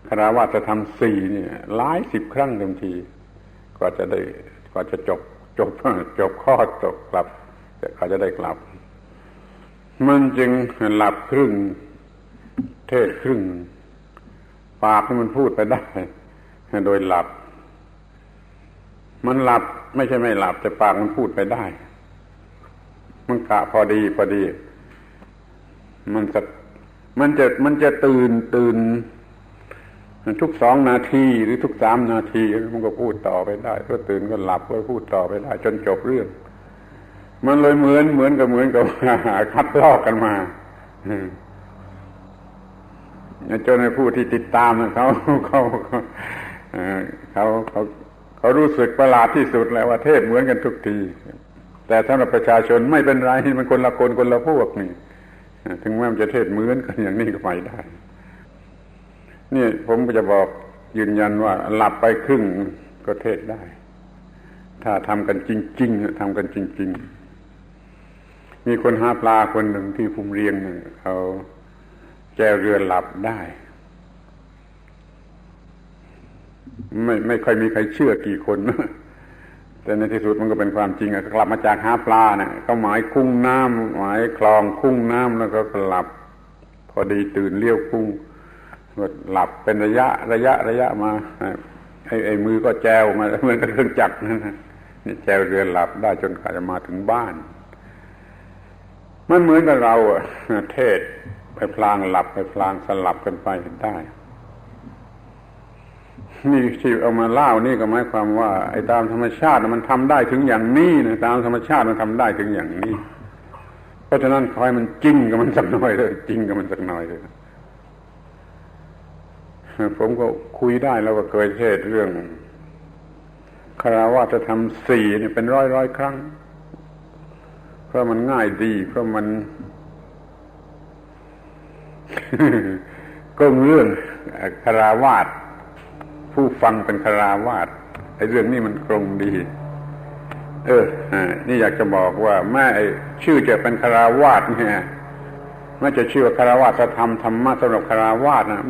คฤหัสถธรรม4นี่หลาย10 ครั้งเต็มทีกว่าจะจบข้อตกกลับเขาจะได้กลับมันจึงหลับครึ่งเทศครึ่งปากมันพูดไปได้โดยหลับมันหลับไม่ใช่ไม่หลับแต่ปากมันพูดไปได้มันกะพอดีมันจะตื่นทุก2 นาทีหรือทุก3 นาทีมันก็พูดต่อไปได้ก็ตื่นก็หลับก็พูดต่อไปได้จนจบเรื่องมันเลยเหมือนกับคัดลอกกันมาจนในผู้ที่ติดตามเขารู้สึกประหลาดที่สุดแล้วว่าเทศเหมือนกันทุกทีแต่สำหรับประชาชนไม่เป็นไรมันคนละคนละพวกนี่ถึงแม้มันจะเทศเหมือนกันอย่างนี้ก็ไปได้นี่ผมจะบอกยืนยันว่าหลับไปครึ่งก็เทศได้ถ้าทำกันจริงๆทำกันจริงๆมีคนหาปลาคนหนึ่งที่ภูมิเรียงเขาแจวเรือหลับได้ไม่ค่อยมีใครเชื่อกี่คนแต่ในที่สุดมันก็เป็นความจริงกลับมาจากหาปลาเนี่ยเขาหมายคุ้งน้ำหมายคลองคุ้งน้ำแล้วก็หลับพอดีตื่นเลี้ยวคุ้งก็หลับเป็นระยะมาไอ้มือก็แจวมาเหมือนกับเครื่องจักรนั่นนะนี่แจวเรือหลับได้จนกว่าจะมาถึงบ้านมันเหมือนกับเราเทศ ไปพลางหลับไปพลางสลับกันไปได้นี่ที่เอามาเล่านี่ก็หมายความว่าไอ้ตามธรรมชาติมันทำได้ถึงอย่างนี้นะตามธรรมชาติมันทำได้ถึงอย่างนี้เพราะฉะนั้นขอให้มันจริงกับมันสักหน่อยเลยจริงกับมันสักหน่อยเลยผมก็คุยได้แล้วก็เคยเทศเรื่องคฤหัสถธรรมสี่นี่เป็นร้อยครั้งเพราะมันง่ายดีเพราะมันก็เรื่องคฤหัสถ์ผู้ฟังเป็นคฤหัสถ์ไอ้เรื่องนี้มันตรงดีนี่อยากจะบอกว่าแม่ชื่อจะเป็นคฤหัสถ์เนี่ยแม้จะชื่อว่าคฤหัสถธรรมธรรมะสำหรับคฤหัสถ์นะ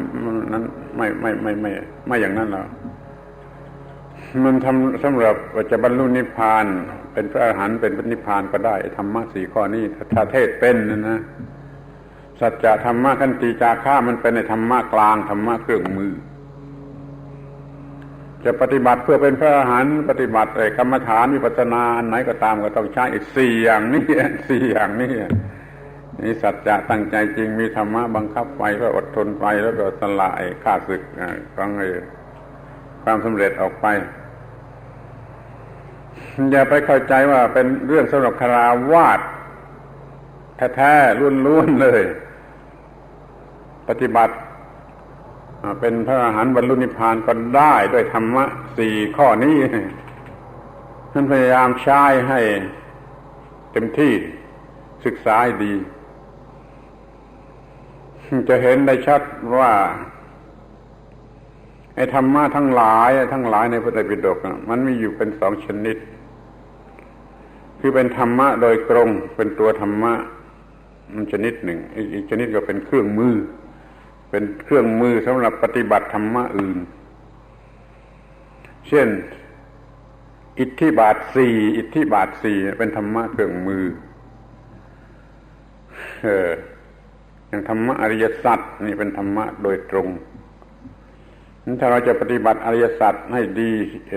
นั้นไม่อย่างนั้นหรอกมันทำสำหรับว่าจะบรรลุนิพพานเป็นพระอรหันต์เป็นพระนิพพานก็ได้ธรรมะสี่ข้อนี้ถ้าเทศเป็นนะสัจจะธรรมะขันติจาคะมันเป็นในธรรมะกลางธรรมะเครื่องมือจะปฏิบัติเพื่อเป็นพระอรหันต์ปฏิบัติกรรมฐานวิปัสสนาอันไหนก็ตามก็ต้องใช้อีกสี่อย่างนี้นี่สัจจะตั้งใจจริงมีธรรมะบังคับไปก็อดทนไปแล้วก็สละข้าศึกของความสำเร็จออกไปอย่าไปเข้าใจว่าเป็นเรื่องสำหรับคฤหัสถ์แท้ๆล้วนๆเลยปฏิบัติเป็นพระอรหันต์บรรลุนิพพานก็ได้ด้วยธรรมะสี่ข้อนี้ท่านพยายามใช้ให้เต็มที่ศึกษาให้ดีจะเห็นได้ชัดว่าไอ้ธรรมะทั้งหลายในพระไตรปิฎกมันมีอยู่เป็นสองชนิดคือเป็นธรรมะโดยตรงเป็นตัวธรรมะมันชนิดหนึ่งอีกชนิดก็เป็นเครื่องมือเป็นเครื่องมือสำหรับปฏิบัติธรรมะอื่นเช่นอิทธิบาทสี่เป็นธรรมะเครื่องมืออย่างธรรมะอริยสัจนี่เป็นธรรมะโดยตรงถ้าเราจะปฏิบัติอริยสัจให้ดี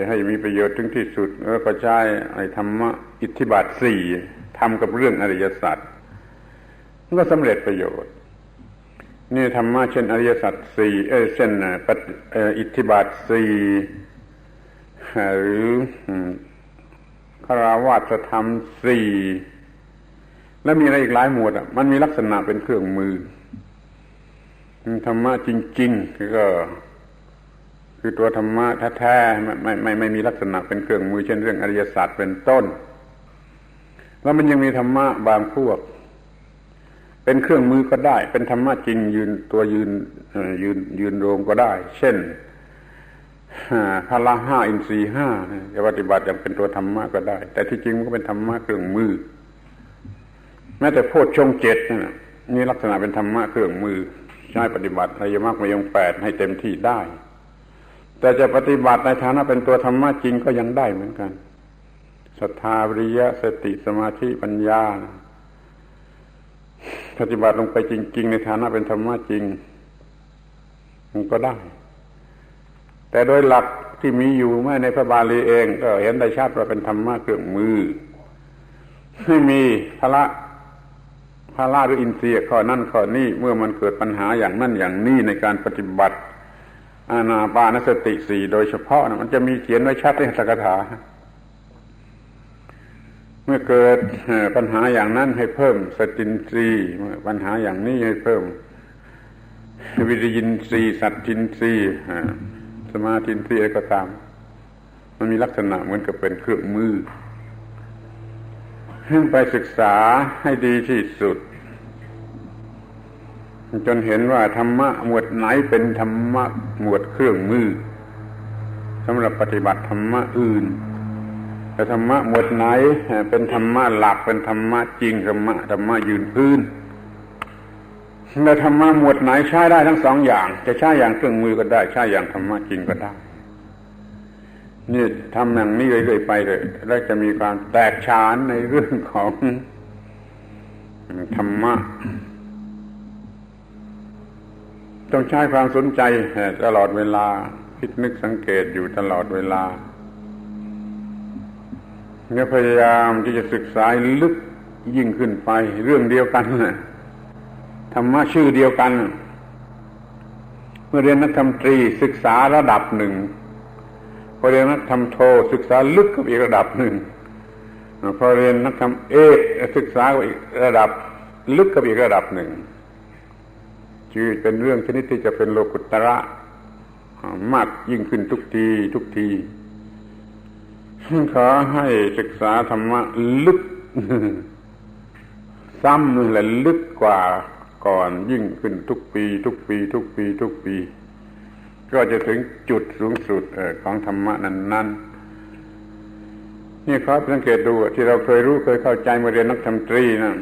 ให้มีประโยชน์ถึงที่สุดก็ใช้ไอ้ธรรมะอิทธิบาทสี่ทำกับเรื่องอริยสัจมันก็สำเร็จประโยชน์นี่ธรรมะเช่นอริยสัจสี่เช่นอิทธิบาทสี่หรือคฤหัสถธรรมสี่แล้วมีอะไรอีกหลายหมวดมันมีลักษณะเป็นเครื่องมือธรรมะจริงๆคือตัวธรรมะแท้ๆไม่มีลักษณะเป็นเครื่องมือเช่นเรื่องอริยสัจเป็นต้นแล้วมันยังมีธรรมะบางพวกเป็นเครื่องมือก็ได้เป็นธรรมะจริงยืนโรงก็ได้เช่นพละห้าอินทรีย์ห้าจะปฏิบัติอย่างเป็นตัวธรรมะก็ได้แต่ที่จริงมันก็เป็นธรรมะเครื่องมือแม้แต่โพชฌงค์เจ็ดนี่ลักษณะเป็นธรรมะเครื่องมือใช้ปฏิบัติอริยมรรคมีองค์แปดให้เต็มที่ได้แต่จะปฏิบัติในฐานะเป็นตัวธรรมะจริงก็ยังได้เหมือนกันศรัทธาวิริยะสติสมาธิปัญญาปฏิบัติลงไปจริงๆในฐานะเป็นธรรมะจริงมันก็ได้แต่โดยหลักที่มีอยู่แม้ในพระบาลีเองก็เห็นได้ชัดว่าเป็นธรรมะเครื่องมือไม่มีพละหรืออินทรีย์ข้อนั้นข้อนี้เมื่อมันเกิดปัญหาอย่างนั้นอย่างนี้ในการปฏิบัติอานาปานสติสี่โดยเฉพาะมันจะมีเขียนไว้ชัดในสักถาเมื่อเกิดปัญหาอย่างนั้นให้เพิ่มสตินทรีย์ปัญหาอย่างนี้ให้เพิ่มวิริยินทรีย์สัตทินทรีย์สมาธินทรีย์อะไรก็ตามมันมีลักษณะเหมือนกับเป็นเครื่องมือให้ไปศึกษาให้ดีที่สุดจนเห็นว่าธรรมะหมวดไหนเป็นธรรมะหมวดเครื่องมือสำหรับปฏิบัติธรรมะอื่นแต่ธรรมะหมวดไหนเป็นธรรมะหลักเป็นธรรมะจริงธรรมะยืนพื้นแต่ธรรมะหมวดไหนใช้ได้ทั้งสองอย่างจะใช้อย่างเครื่องมือก็ได้ใช้อย่างธรรมะจริงก็ได้นี่ทำอย่างนี้เรื่อยๆไปเลยแล้วจะมีการแตกฉานในเรื่องของธรรมะต้องใช้ความสนใจตลอดเวลาคิดนึกสังเกตอยู่ตลอดเวลาเนี่ยพยายามที่จะศึกษาลึกยิ่งขึ้นไปเรื่องเดียวกันนะท ธรรมะชื่อเดียวกันเมื่อเรียนนักธรรมตรีศึกษาระดับหนึ่งพอเรียนนักธรรมโทศึกษาลึกขึ้นอีกระดับหนึ่งพอเรียนนักธรรมเอกศึกษาอีกระดับลึกขึ้นอีกระดับหนึ่งชื่อเป็นเรื่องชนิดที่จะเป็นโลกุตระมากยิ่งขึ้นทุกทีขอให้ศึกษาธรรมะลึกซ้ำและลึกกว่าก่อนยิ่งขึ้นทุกปีก็จะถึงจุดสูงสุดของธรรมะนั้นนี่ครับสังเกตดูที่เราเคยรู้เคยเข้าใจเมื่อเรียนนักธรรมตรีนะ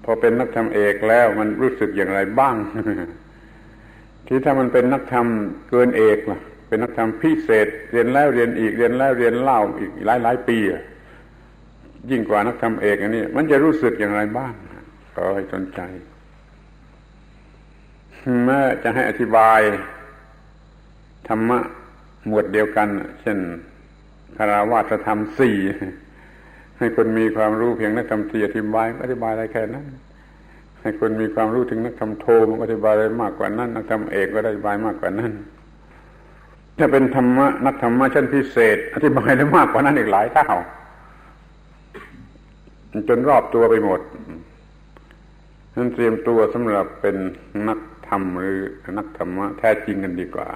พอเป็นนักธรรมเอกแล้วมันรู้สึกอย่างไรบ้าง ที่ถ้ามันเป็นนักธรรมเกินเอกล่ะเป็นนักธรรมพิเศษเรียนแล้วเรียนอีกเรียนแล้วเรียนเล่าอีกหลายปียิ่งกว่านักธรรมเอกอันนี้มันจะรู้สึกอย่างไรบ้างขอให้สนใจแม้จะให้อธิบายธรรมะหมวดเดียวกันเช่นคารวะธรรม4ให้คนมีความรู้เพียงนักธรรมตรีอธิบายอะไรแค่นั้นให้คนมีความรู้ถึงนักธรรมโทมันอธิบายอะไรมากกว่านั้นนักธรรมเอกก็ได้อธิบายมากกว่านั้นถ้าเป็นธรรมะนักธรรมะชั้นพิเศษอธิบายได้มากกว่านั้นอีกหลายเท่าจนรอบตัวไปหมดนั้นเตรียมตัวสำหรับเป็นนักธรรมหรือนักธรรมะแท้จริงกันดีกว่า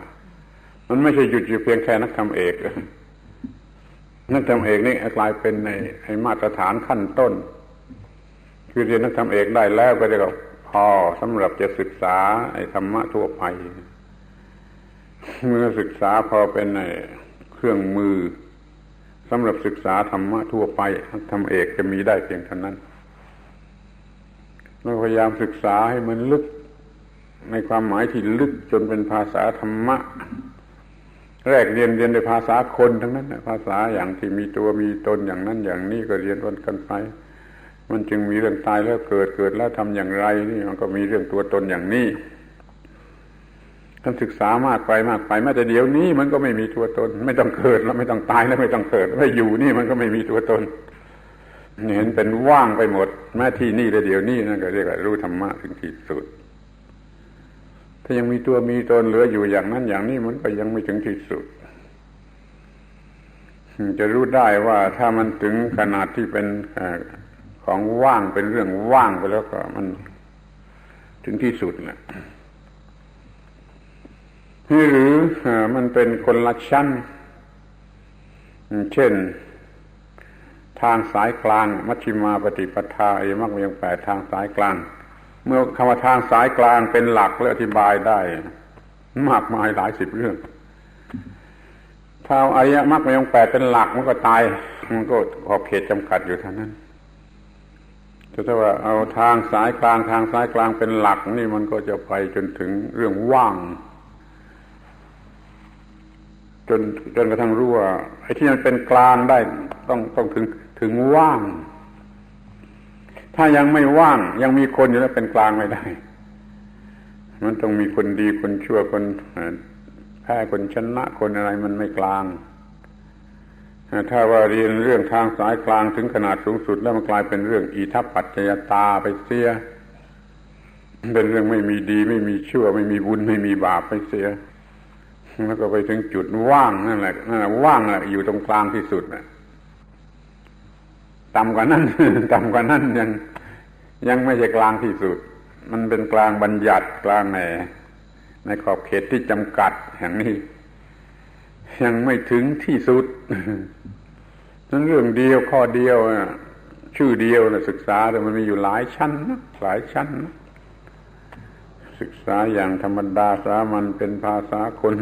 มันไม่ใช่หยุดอยู่เพียงแค่นักธรรมเอกนักธรรมเอกนี่กลายเป็นในมาตรฐานขั้นต้นคือเรียนนักธรรมเอกได้แล้วก็จะพอสำหรับจะศึกษาธรรมะทั่วไปเมื่อศึกษาพอเป็นเครื่องมือสำหรับศึกษาธรรมะทั่วไปนักธรรมเอกจะมีได้เพียงเท่านั้นเราพยายามศึกษาให้มันลึกในความหมายที่ลึกจนเป็นภาษาธรรมะแรกเรียนในภาษาคนทั้งนั้นภาษาอย่างที่มีตัวมีตนอย่างนั้นอย่างนี้ก็เรียนวนกันไปมันจึงมีเรื่องตายแล้วเกิดแล้วทำอย่างไรนี่มันก็มีเรื่องตัวตนอย่างนี้ท่านศึกษามากไปแม้แต่เดี๋ยวนี้มันก็ไม่มีตัวตนไม่ต้องเกิดแล้วไม่ต้องตายแล้วไม่ต้องเกิดไม่อยู่นี่มันก็ไม่มีตัวตนเห็นเป็นว่างไปหมดแม้ที่นี่และเดี๋ยวนี้นั่นก็เรียกว่ารู้ธรรมะถึงที่สุดถ้ายังมีตัวมีตนเหลืออยู่อย่างนั้นอย่างนี้มันก็ยังไม่ถึงที่สุดจะรู้ได้ว่าถ้ามันถึงขนาดที่เป็นของว่างเป็นเรื่องว่างไปแล้วก็มันถึงที่สุดแหละหรือมันเป็นคนละชั้นเช่นทางสายกลางมัชฌิมาปฏิปทามรรคมีองค์8ทางสายกลางเมื่อคำว่าทางสายกลางเป็นหลักและอธิบายได้มากมายหลายสิบเรื่องถ้าอริยมรรคมีองค์8เป็นหลักมันก็ตายมันก็ขอบเขตจำกัดอยู่เท่านั้นแต่ถ้าว่าเอาทางสายกลางเป็นหลักนี่มันก็จะไปจนถึงเรื่องว่างจนกระทั่งรู้ว่าไอ้ที่มันเป็นกลางได้ต้องถึงว่างถ้ายังไม่ว่างยังมีคนอยู่แล้วเป็นกลางไม่ได้มันต้องมีคนดีคนชั่วคนแพ้คนชนะคนอะไรมันไม่กลางถ้าว่าเรียนเรื่องทางสายกลางถึงขนาดสูงสุดแล้วมันกลายเป็นเรื่องอิทัปปัจจยตาไปเสียเป็นเรื่องไม่มีดีไม่มีชั่วไม่มีบุญไม่มีบาปไปเสียแล้วก็ไปถึงจุดว่างนั่นแหละว่างแหละอยู่ตรงกลางที่สุดน่ะต่ำกว่านั้นยังไม่ใช่กลางที่สุดมันเป็นกลางบัญญัติกลางในขอบเขตที่จำกัดอย่างนี้ยังไม่ถึงที่สุดนั้นเรื่องเดียวข้อเดียวชื่อเดียวนะศึกษาแต่มันมีอยู่หลายชั้นนะศึกษาอย่างธรรมดาสามัญเป็นภาษาคน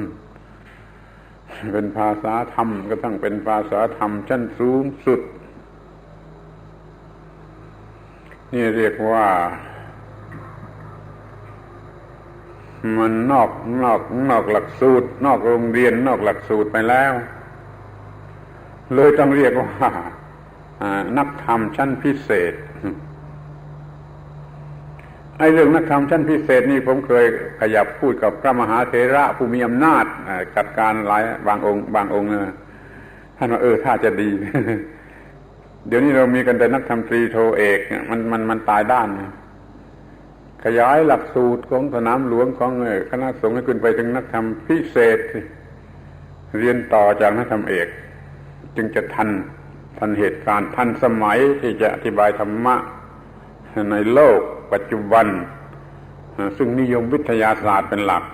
เป็นภาษาธรรมก็ต้องเป็นภาษาธรรมชั้นสูงสุดนี่เรียกว่ามันนอกหลักสูตรนอกโรงเรียนนอกหลักสูตรไปแล้วเลยต้องเรียกว่านักธรรมชั้นพิเศษไอ้เรื่องนักธรรมชั้นพิเศษนี่ผมเคยขยับพูดกับพระมหาเถระผู้มีอำนาจจัดการหลายบางองค์ท่านว่าถ้าจะดี เดี๋ยวนี้เรามีกันแต่นักธรรมตรีโทเอกมันตายด้าน ขยายหลักสูตรของสนามหลวงของคณะสงฆ์ให้ขึ้นไปถึงนักธรรมพิเศษเรียนต่อจากนักธรรมเอกจึงจะทันเหตุการณ์ทันสมัยที่จะอธิบายธรรมะในโลกปัจจุบันซึ่งนิยมวิทยาศาสตร์เป็นหลัก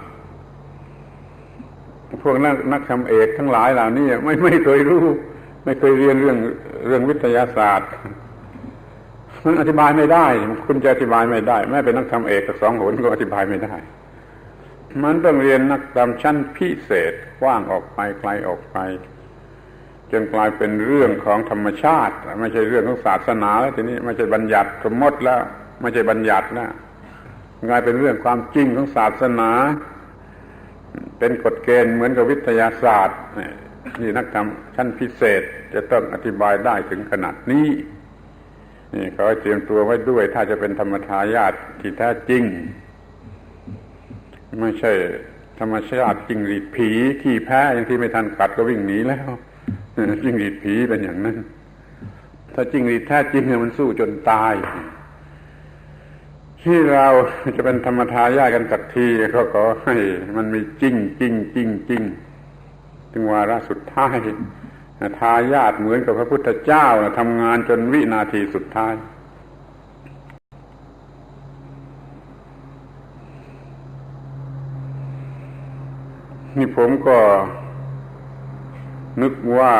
พวกนักธรรมเอกทั้งหลายเหล่านี้ไม่เคยรู้ไม่เคยเรียนเรื่องวิทยาศาสตร์มันอธิบายไม่ได้คุณจะอธิบายไม่ได้แม้เป็นนักธรรมเอกสองหนก็อธิบายไม่ได้มันต้องเรียนนักธรรมชั้นพิเศษกว้างออกไปไกลออกไปจนกลายเป็นเรื่องของธรรมชาติไม่ใช่เรื่องของศาสนาแล้วทีนี้ไม่ใช่บัญญัติสมมติแล้วไม่ใช่บัญญัติแล้วกลายเป็นเรื่องความจริงของศาสนาเป็นกฎเกณฑ์เหมือนกับวิทยาศาสตร์นี่นักธรรมชั้นพิเศษจะต้องอธิบายได้ถึงขนาดนี้นี่เขาเตรียมตัวไว้ด้วยถ้าจะเป็นธรรมทายาทที่แท้จริงไม่ใช่ธรรมชาติจิ้งหรีดผีขี้แพ้อย่างที่ไม่ทันกัดก็วิ่งหนีแล้วจิ้งหรีดผีเป็นอย่างนั้นถ้าจิ้งหรีดแท้จริงเนี่ยมันสู้จนตายที่เราจะเป็นธรรมทายาทกันสักทีก็ขอให้มันมีจริงถึงวาระสุดท้ายทายาทเหมือนกับพระพุทธเจ้าทำงานจนวินาทีสุดท้ายนี่ผมก็นึกว่า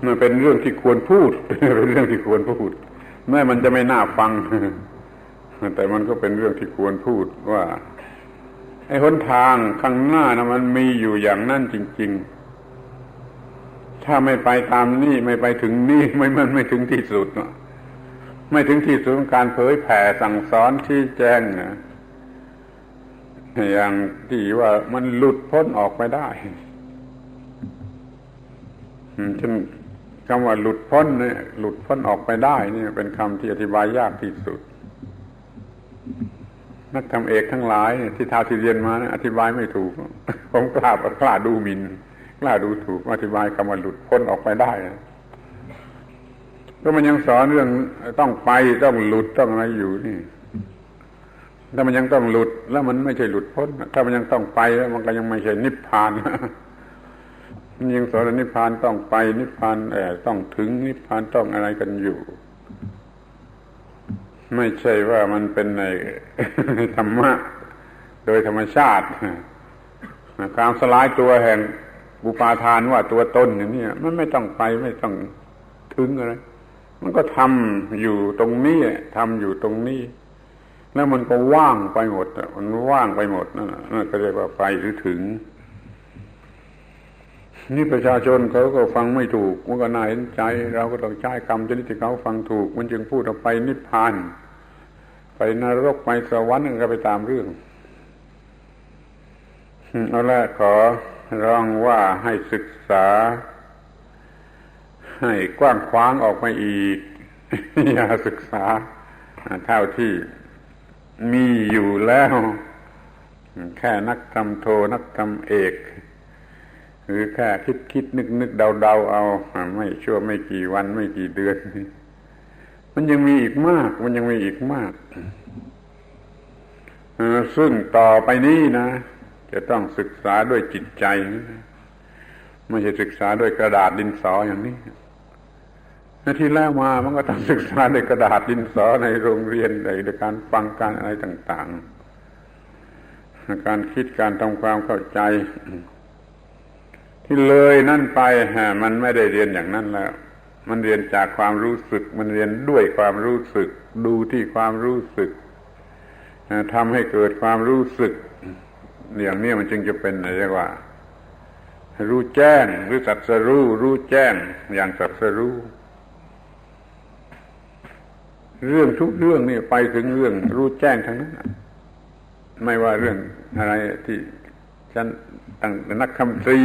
มันเป็นเรื่องที่ควรพูดเป็นเรื่องที่ควรพูดแม้มันจะไม่น่าฟังแต่มันก็เป็นเรื่องที่ควรพูดว่าไอ้หนทางข้างหน้านะมันมีอยู่อย่างนั้นจริงๆถ้าไม่ไปตามนี่ไม่ไปถึงนี่มันไม่ถึงที่สุดไม่ถึงที่สุดของการเผยแผ่สั่งสอนที่แจ้งอย่างที่ว่ามันหลุดพ้นออกไปได้เช่นคำว่าหลุดพ้นเนี่ยหลุดพ้นออกไปได้นี่เป็นคำที่อธิบายยากที่สุดนักธรรมเอกทั้งหลายที่ท้าที่เรียนมานะอธิบายไม่ถูกผมกล้าดูหมิ่นกล้าดูถูกอธิบายคำว่าหลุดพ้นออกไปได้ก็มันยังสอนเรื่องต้องไปต้องหลุดต้องอะไรอยู่นี่ถ้ามันยังต้องหลุดแล้วมันไม่ใช่หลุดพ้นถ้ามันยังต้องไปแล้วมันก็ยังไม่ใช่นิพพานมันยังสอนนิพพานต้องไปนิพพานต้องถึงนิพพานต้องอะไรกันอยู่ไม่ใช่ว่ามันเป็นในธรรมะโดยธรรมชาติการสลายตัวแห่งอุปาทานว่าตัวตนอย่างนี้มันไม่ต้องไปไม่ต้องถึงอะไรมันก็ทำอยู่ตรงนี้ทำอยู่ตรงนี้แล้วมันก็ว่างไปหมดมันว่างไปหมดนั่นก็เรียกว่าไปหรือถึงนี่ประชาชนเขาก็ฟังไม่ถูกมันก็น่าเห็นใจเราก็ต้องใช้คำชนิดที่เขาฟังถูกมันจึงพูดออกไปนิพพานไปนรกไปสวรรค์ก็ไปตามเรื่องเอาละขอร้องว่าให้ศึกษาให้กว้างขวางออกไปอีกอย่าศึกษาเท่าที่มีอยู่แล้วแค่นักธรรมโทนักธรรมเอกหรือแค่คิดนึกเดาเอาไม่ชั่วไม่กี่วันไม่กี่เดือนมันยังมีอีกมากมันยังมีอีกมากซึ่งต่อไปนี้นะจะต้องศึกษาด้วยจิตใจไม่ใช่ศึกษาด้วยกระดาษดินสออย่างนี้ที่แล้วมามันก็ต้องศึกษาด้วยกระดาษดินสอในโรงเรียนในการฟังการอะไรต่างๆการคิดการทำความเข้าใจที่เลยนั่นไปมันไม่ได้เรียนอย่างนั้นแล้วมันเรียนจากความรู้สึกมันเรียนด้วยความรู้สึกดูที่ความรู้สึกทำให้เกิดความรู้สึกอย่างนี้มันจึงจะเป็นเรียกว่ารู้แจ้งหรือตรัสรู้แจ้งอย่างตรัสรู้เรื่องทุกเรื่องนี่ไปถึงเรื่องรู้แจ้งทั้งนั้นไม่ว่าเรื่องอะไรที่ฉันตั้งนักคำตรี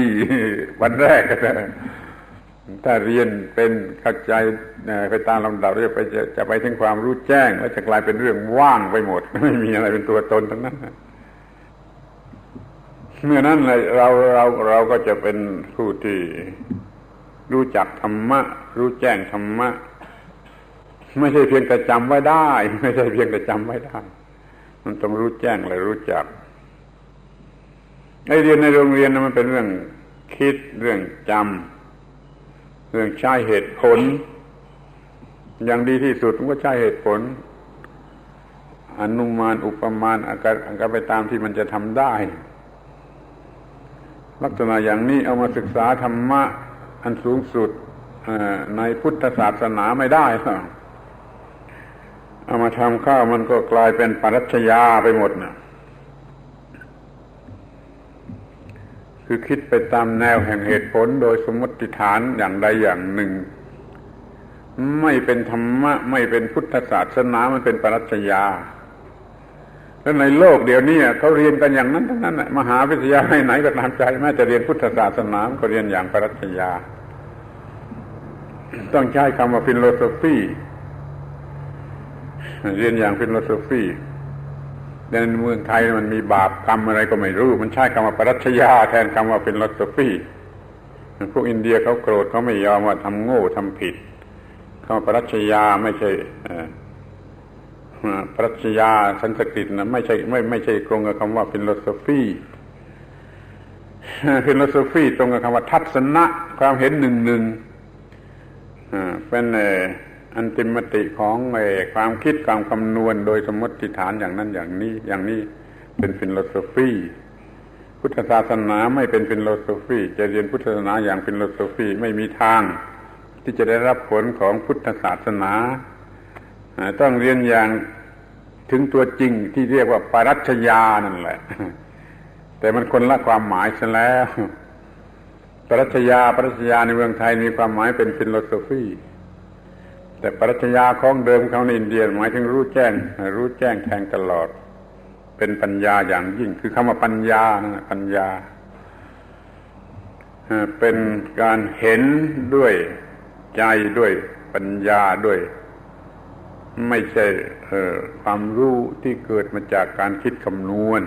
วันแรกก็ได้ถ้าเรียนเป็นเข้าใจไปตามลำดับจะไปถึงความรู้แจ้งแล้วจะกลายเป็นเรื่องว่างไปหมดไม่มีอะไรเป็นตัวตนทั้งนั้นเมื่อนั้นเราก็จะเป็นผู้ที่รู้จักธรรมะรู้แจ้งธรรมะ ไม่ใช่เพียงแต่จำไว้ได้ไม่ใช่เพียงแต่จำไว้ได้มันต้องรู้แจ้งและรู้จักไอ้เรียนในโรงเรียนมันเป็นเรื่องคิดเรื่องจำเรื่องใช้เหตุผลอย่างดีที่สุดมันก็ใช้เหตุผลอนุมานอุปมาอาการไปตามที่มันจะทำได้ลักษณะอย่างนี้เอามาศึกษาธรรมะอันสูงสุดในพุทธศาสนาไม่ได้เอามาทำข้าวมันก็กลายเป็นปรัชญาไปหมดนะคือคิดไปตามแนวแห่งเหตุผลโดยสมมติฐานอย่างใดอย่างหนึ่งไม่เป็นธรรมะไม่เป็นพุทธศาสนามันเป็นปรัชญาแล้วในโลกเดี๋ยวนี้เขาเรียนกันอย่างนั้นทั้งนั้นมหาวิทยาลัยไหนก็ตามใจแม้จะเรียนพุทธศาสนาก็เรียนอย่างปรัชญาต้องใช้คำว่าฟิโลโซฟีเรียนอย่างฟิโลโซฟีในเมืองไทยมันมีบาปกรรมอะไรก็ไม่รู้มันใช้คำว่าปรัชญาแทนคำว่าฟิโลโซฟีพวกอินเดียเขาโกรธเขาไม่ยอมว่าทำโง่ทำผิดคำว่าปรัชญาไม่ใช่ปรัชญาสันสกฤตนะไม่ใช่ตรงกับคำว่าฟิโลโซฟีฟิโลโซฟีตรงกับคำว่าทัศนะความเห็นหนึ่งเป็นอันติมติของความคิดความคำนวณโดยสมมติฐานอย่างนั้นอย่างนี้เป็นฟิโลโซฟีพุทธศาสนาไม่เป็นฟิโลโซฟีจะเรียนพุทธศาสนาอย่างฟิโลโซฟีไม่มีทางที่จะได้รับผลของพุทธศาสนาต้องเรียนอย่างถึงตัวจริงที่เรียกว่าปรัชญานั่นแหละแต่มันคนละความหมายซะแล้วปรัชญาในเมืองไทยมีความหมายเป็นฟิโลโซฟีแต่ปรัชญาของเดิมเขาในอินเดียหมายถึงรู้แจ้งแทงตลอดเป็นปัญญาอย่างยิ่งคือคำว่าปัญญานะปัญญาเป็นการเห็นด้วยใจด้วยปัญญาด้วยไม่ใช่ความรู้ที่เกิดมาจากการคิดคำนวณ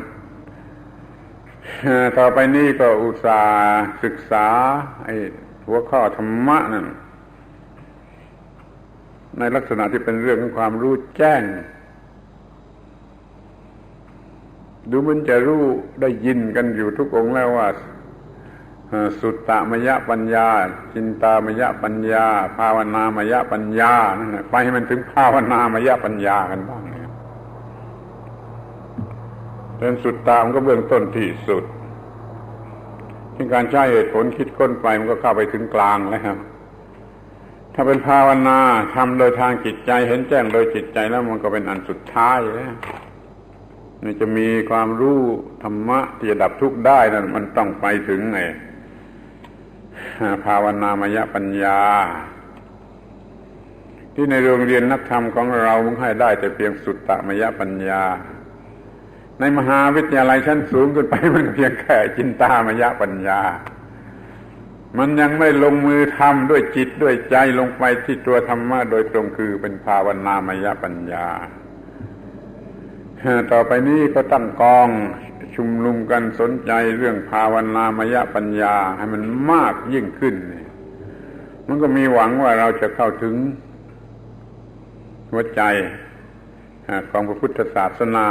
ต่อไปนี้ก็อุตส่าห์ศึกษาไอ้หัวข้อธรรมะนั่นในลักษณะที่เป็นเรื่องของความรู้แจ้งดูมันจะรู้ได้ยินกันอยู่ทุกองค์แล้วว่าสุตตมยปัญญาจินตามยปัญญาภาวนามยปัญญานั่นแหละไปให้มันถึงภาวนามยปัญญากันบ้างเนี่ยเป็นสุตตามก็เบื้องต้นที่สุดที่การใช้เหตุผลคิดค้นไปมันก็เข้าไปถึงกลางแล้วถ้าเป็นภาวนาทำโดยทางจิตใจเห็นแจ้งโดยจิตใจแล้วมันก็เป็นอันสุดท้ายแล้วนี่จะมีความรู้ธรรมะที่จะดับทุกข์ได้นั่นมันต้องไปถึงไงภาวนามยปัญญาที่ในโรงเรียนนักธรรมของเรามึงให้ได้แต่เพียงสุตตมยปัญญาในมหาวิทยาลัยชั้นสูงขึ้นไปมันเพียงแค่จินตามยปัญญามันยังไม่ลงมือทำด้วยจิตด้วยใจลงไปที่ตัวธรรมะโดยตรงคือเป็นภาวนามยปัญญาต่อไปนี้ก็ตั้งกองชุมนุมกันสนใจเรื่องภาวนามยปัญญาให้มันมากยิ่งขึ้นมันก็มีหวังว่าเราจะเข้าถึงหัวใจของพระพุทธศาสนา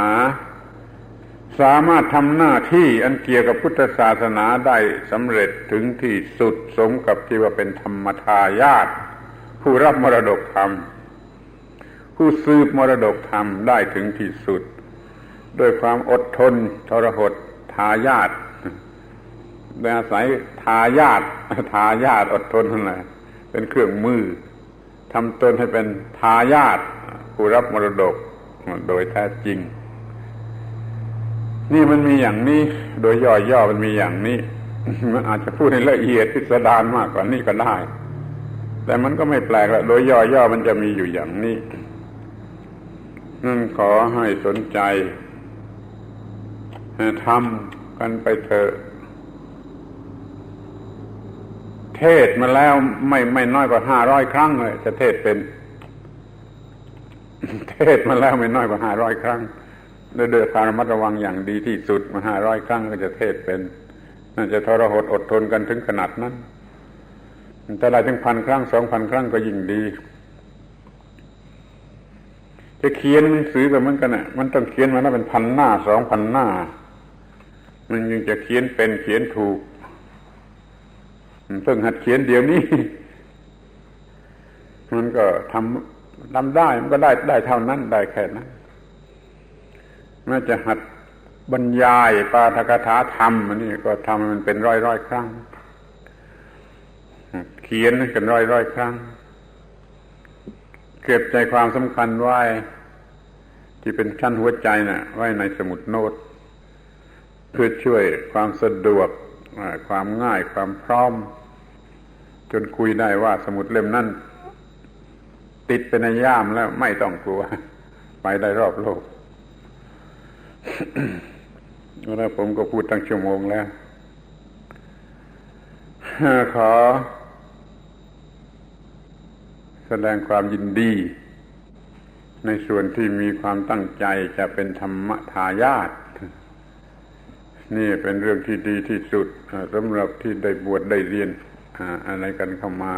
สามารถทำหน้าที่อันเกี่ยวกับพุทธศาสนาได้สำเร็จถึงที่สุดสมกับที่ว่าเป็นธรรมทายาทผู้รับมรดกธรรมผู้สืบมรดกธรรมได้ถึงที่สุดด้วยความอดทนทรหดทายาทโดยอาศัยทายาทอดทนนั่นแหละเป็นเครื่องมือทำตนให้เป็นทายาทผู้รับมรดกโดยแท้จริงนี่มันมีอย่างนี้โดยย่อๆมันมีอย่างนี้มันอาจจะพูดให้ละเอียดพิสดารมากกว่านี้ก็ได้แต่มันก็ไม่แปลกละโดยย่อๆมันจะมีอยู่อย่างนี้นั่นขอให้สนใจทำกันไปเถอะเทศมาแล้วไม่น้อยกว่า500 ครั้งเลยจะเทศเป็นเทศมาแล้วไม่น้อยกว่า500 ครั้งโดยการระมัดระวังอย่างดีที่สุดมา500 ครั้งก็จะเทศเป็นน่าจะทรหดอดทนกันถึงขนาดนั้นถ้าได้ถึง1,000 ครั้ง 2,000 ครั้งก็ยิ่งดี จะเขียนหนังสือก็เหมือนกันน่ะมันต้องเขียนมาแล้วเป็นพันหน้า2,000 หน้ามันยังจะเขียนเป็นเขียนถูกเพิ่งหัดเขียนเดี๋ยวนี้มันก็ทำได้มันก็ได้เท่านั้นได้แค่นั้นแม้จะหัดบรรยายปาฐกถาธรรมอันนี้ก็ทำมันเป็นร้อยครั้งเขียนกันร้อยครั้งเก็บใจความสำคัญไว้ที่เป็นชั้นหัวใจน่ะไว้ในสมุดโน้ตเพื่อช่วยความสะดวกความง่ายความพร้อมจนคุยได้ว่าสมุดเล่มนั้นติดเป็นในย่ามแล้วไม่ต้องกลัวไปได้รอบโลก แล้วผมก็พูดตั้งชั่วโมงแล้วขอแสดงความยินดีในส่วนที่มีความตั้งใจจะเป็นธรรมทายาทนี่เป็นเรื่องที่ดีที่สุดสำหรับที่ได้บวชได้เรียนอะไรกันเข้ามา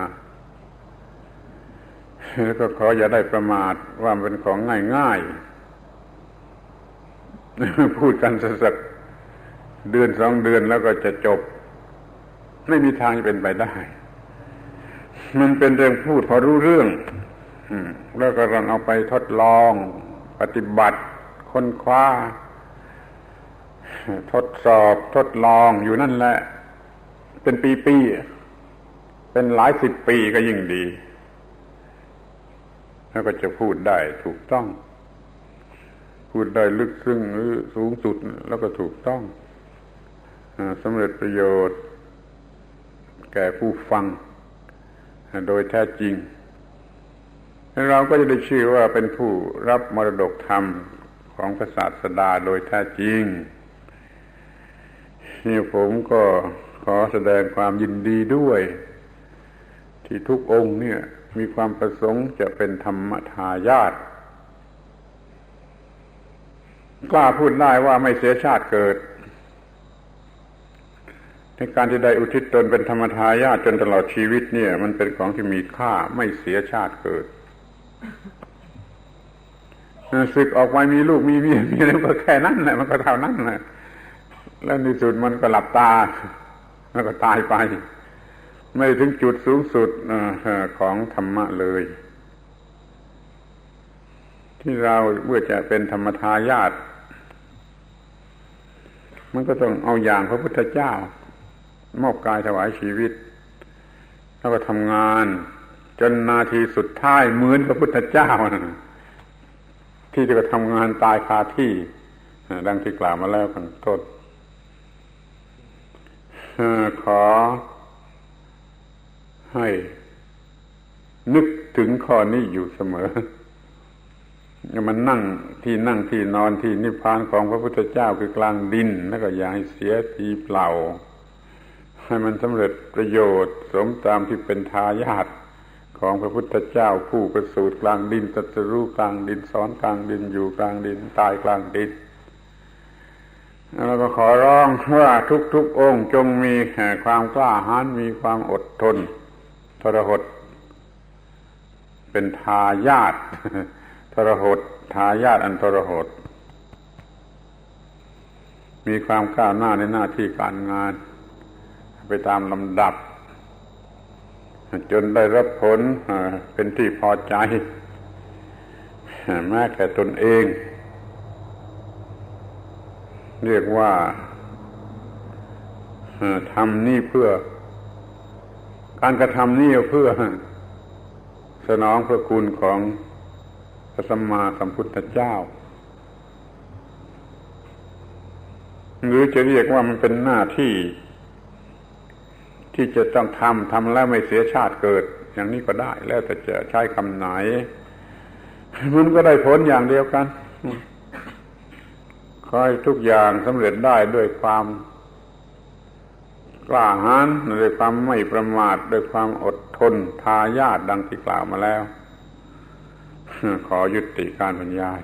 แล้วก็ขออย่าได้ประมาทว่ามันเป็นของง่ายๆพูดกันสักเดือน2 เดือนแล้วก็จะจบไม่มีทางเป็นไปได้มันเป็นเรื่องพูดพอรู้เรื่องแล้วก็ต้องเอาไปทดลองปฏิบัติค้นคว้าทดสอบทดลองอยู่นั่นแหละเป็นปีๆเป็นหลาย10 ปีก็ยิ่งดีแล้วก็จะพูดได้ถูกต้องพูดได้ลึกซึ้งหรือสูงสุดแล้วก็ถูกต้องสำเร็จประโยชน์แก่ผู้ฟังโดยแท้จริงเราก็จะได้ชื่อว่าเป็นผู้รับมรดกธรรมของพระศาสดาโดยแท้จริงนี่ผมก็ขอแสดงความยินดีด้วยที่ทุกองค์เนี่ยมีความประสงค์จะเป็นธรรมทายาทกล้าพูดได้ว่าไม่เสียชาติเกิดในการที่ได้อุทิศตนเป็นธรรมทายาทจนตลอดชีวิตเนี่ยมันเป็นของที่มีค่าไม่เสียชาติเกิดศึกออกมามีลูกมีเมียมีอะไรก็แค่นั้นแหละมันก็เท่านั้นแหละแล้วในสุดมันก็หลับตาแล้วก็ตายไปไม่ถึงจุดสูงสุดของธรรมะเลยที่เราเมื่อจะเป็นธรรมทายาทมันก็ต้องเอาอย่างพระพุทธเจ้ามอบกายถวายชีวิตแล้วก็ทำงานจนนาทีสุดท้ายเหมือนพระพุทธเจ้าที่จะทำงานตายคาที่ดังที่กล่าวมาแล้วข้างต้นขอให้นึกถึงข้อนี้อยู่เสมออย่ามันนั่งที่นอนที่นิพพานของพระพุทธเจ้าคือกลางดินแล้วก็อย่าให้เสียทีเปล่าให้มันสำเร็จประโยชน์สมตามที่เป็นทายาทของพระพุทธเจ้าผู้ประสูติกลางดินตรัสรู้กลางดินสอนกลางดินอยู่กลางดินตายกลางดินแล้วก็ขอร้องว่าทุกองค์จงมีความกล้าหาญมีความอดทนทรหดเป็นทายาททรหดทายาทอันทรหดมีความก้าวหน้าในหน้าที่การงานไปตามลำดับจนได้รับผลเป็นที่พอใจแม้แก่ตนเองเรียกว่าทำนี่เพื่อการกระทำนี่เพื่อสนองพระคุณของพระสัมมาสัมพุทธเจ้าหรือจะเรียกว่ามันเป็นหน้าที่ที่จะต้องทำแล้วไม่เสียชาติเกิดอย่างนี้ก็ได้แล้วแต่จะใช้คำไหนมันก็ได้ผลอย่างเดียวกันขอให้ทุกอย่างสำเร็จได้ด้วยความกล้าหาญด้วยความไม่ประมาทด้วยความอดทนทายาทดังที่กล่าวมาแล้วขอยุติการบรรยาย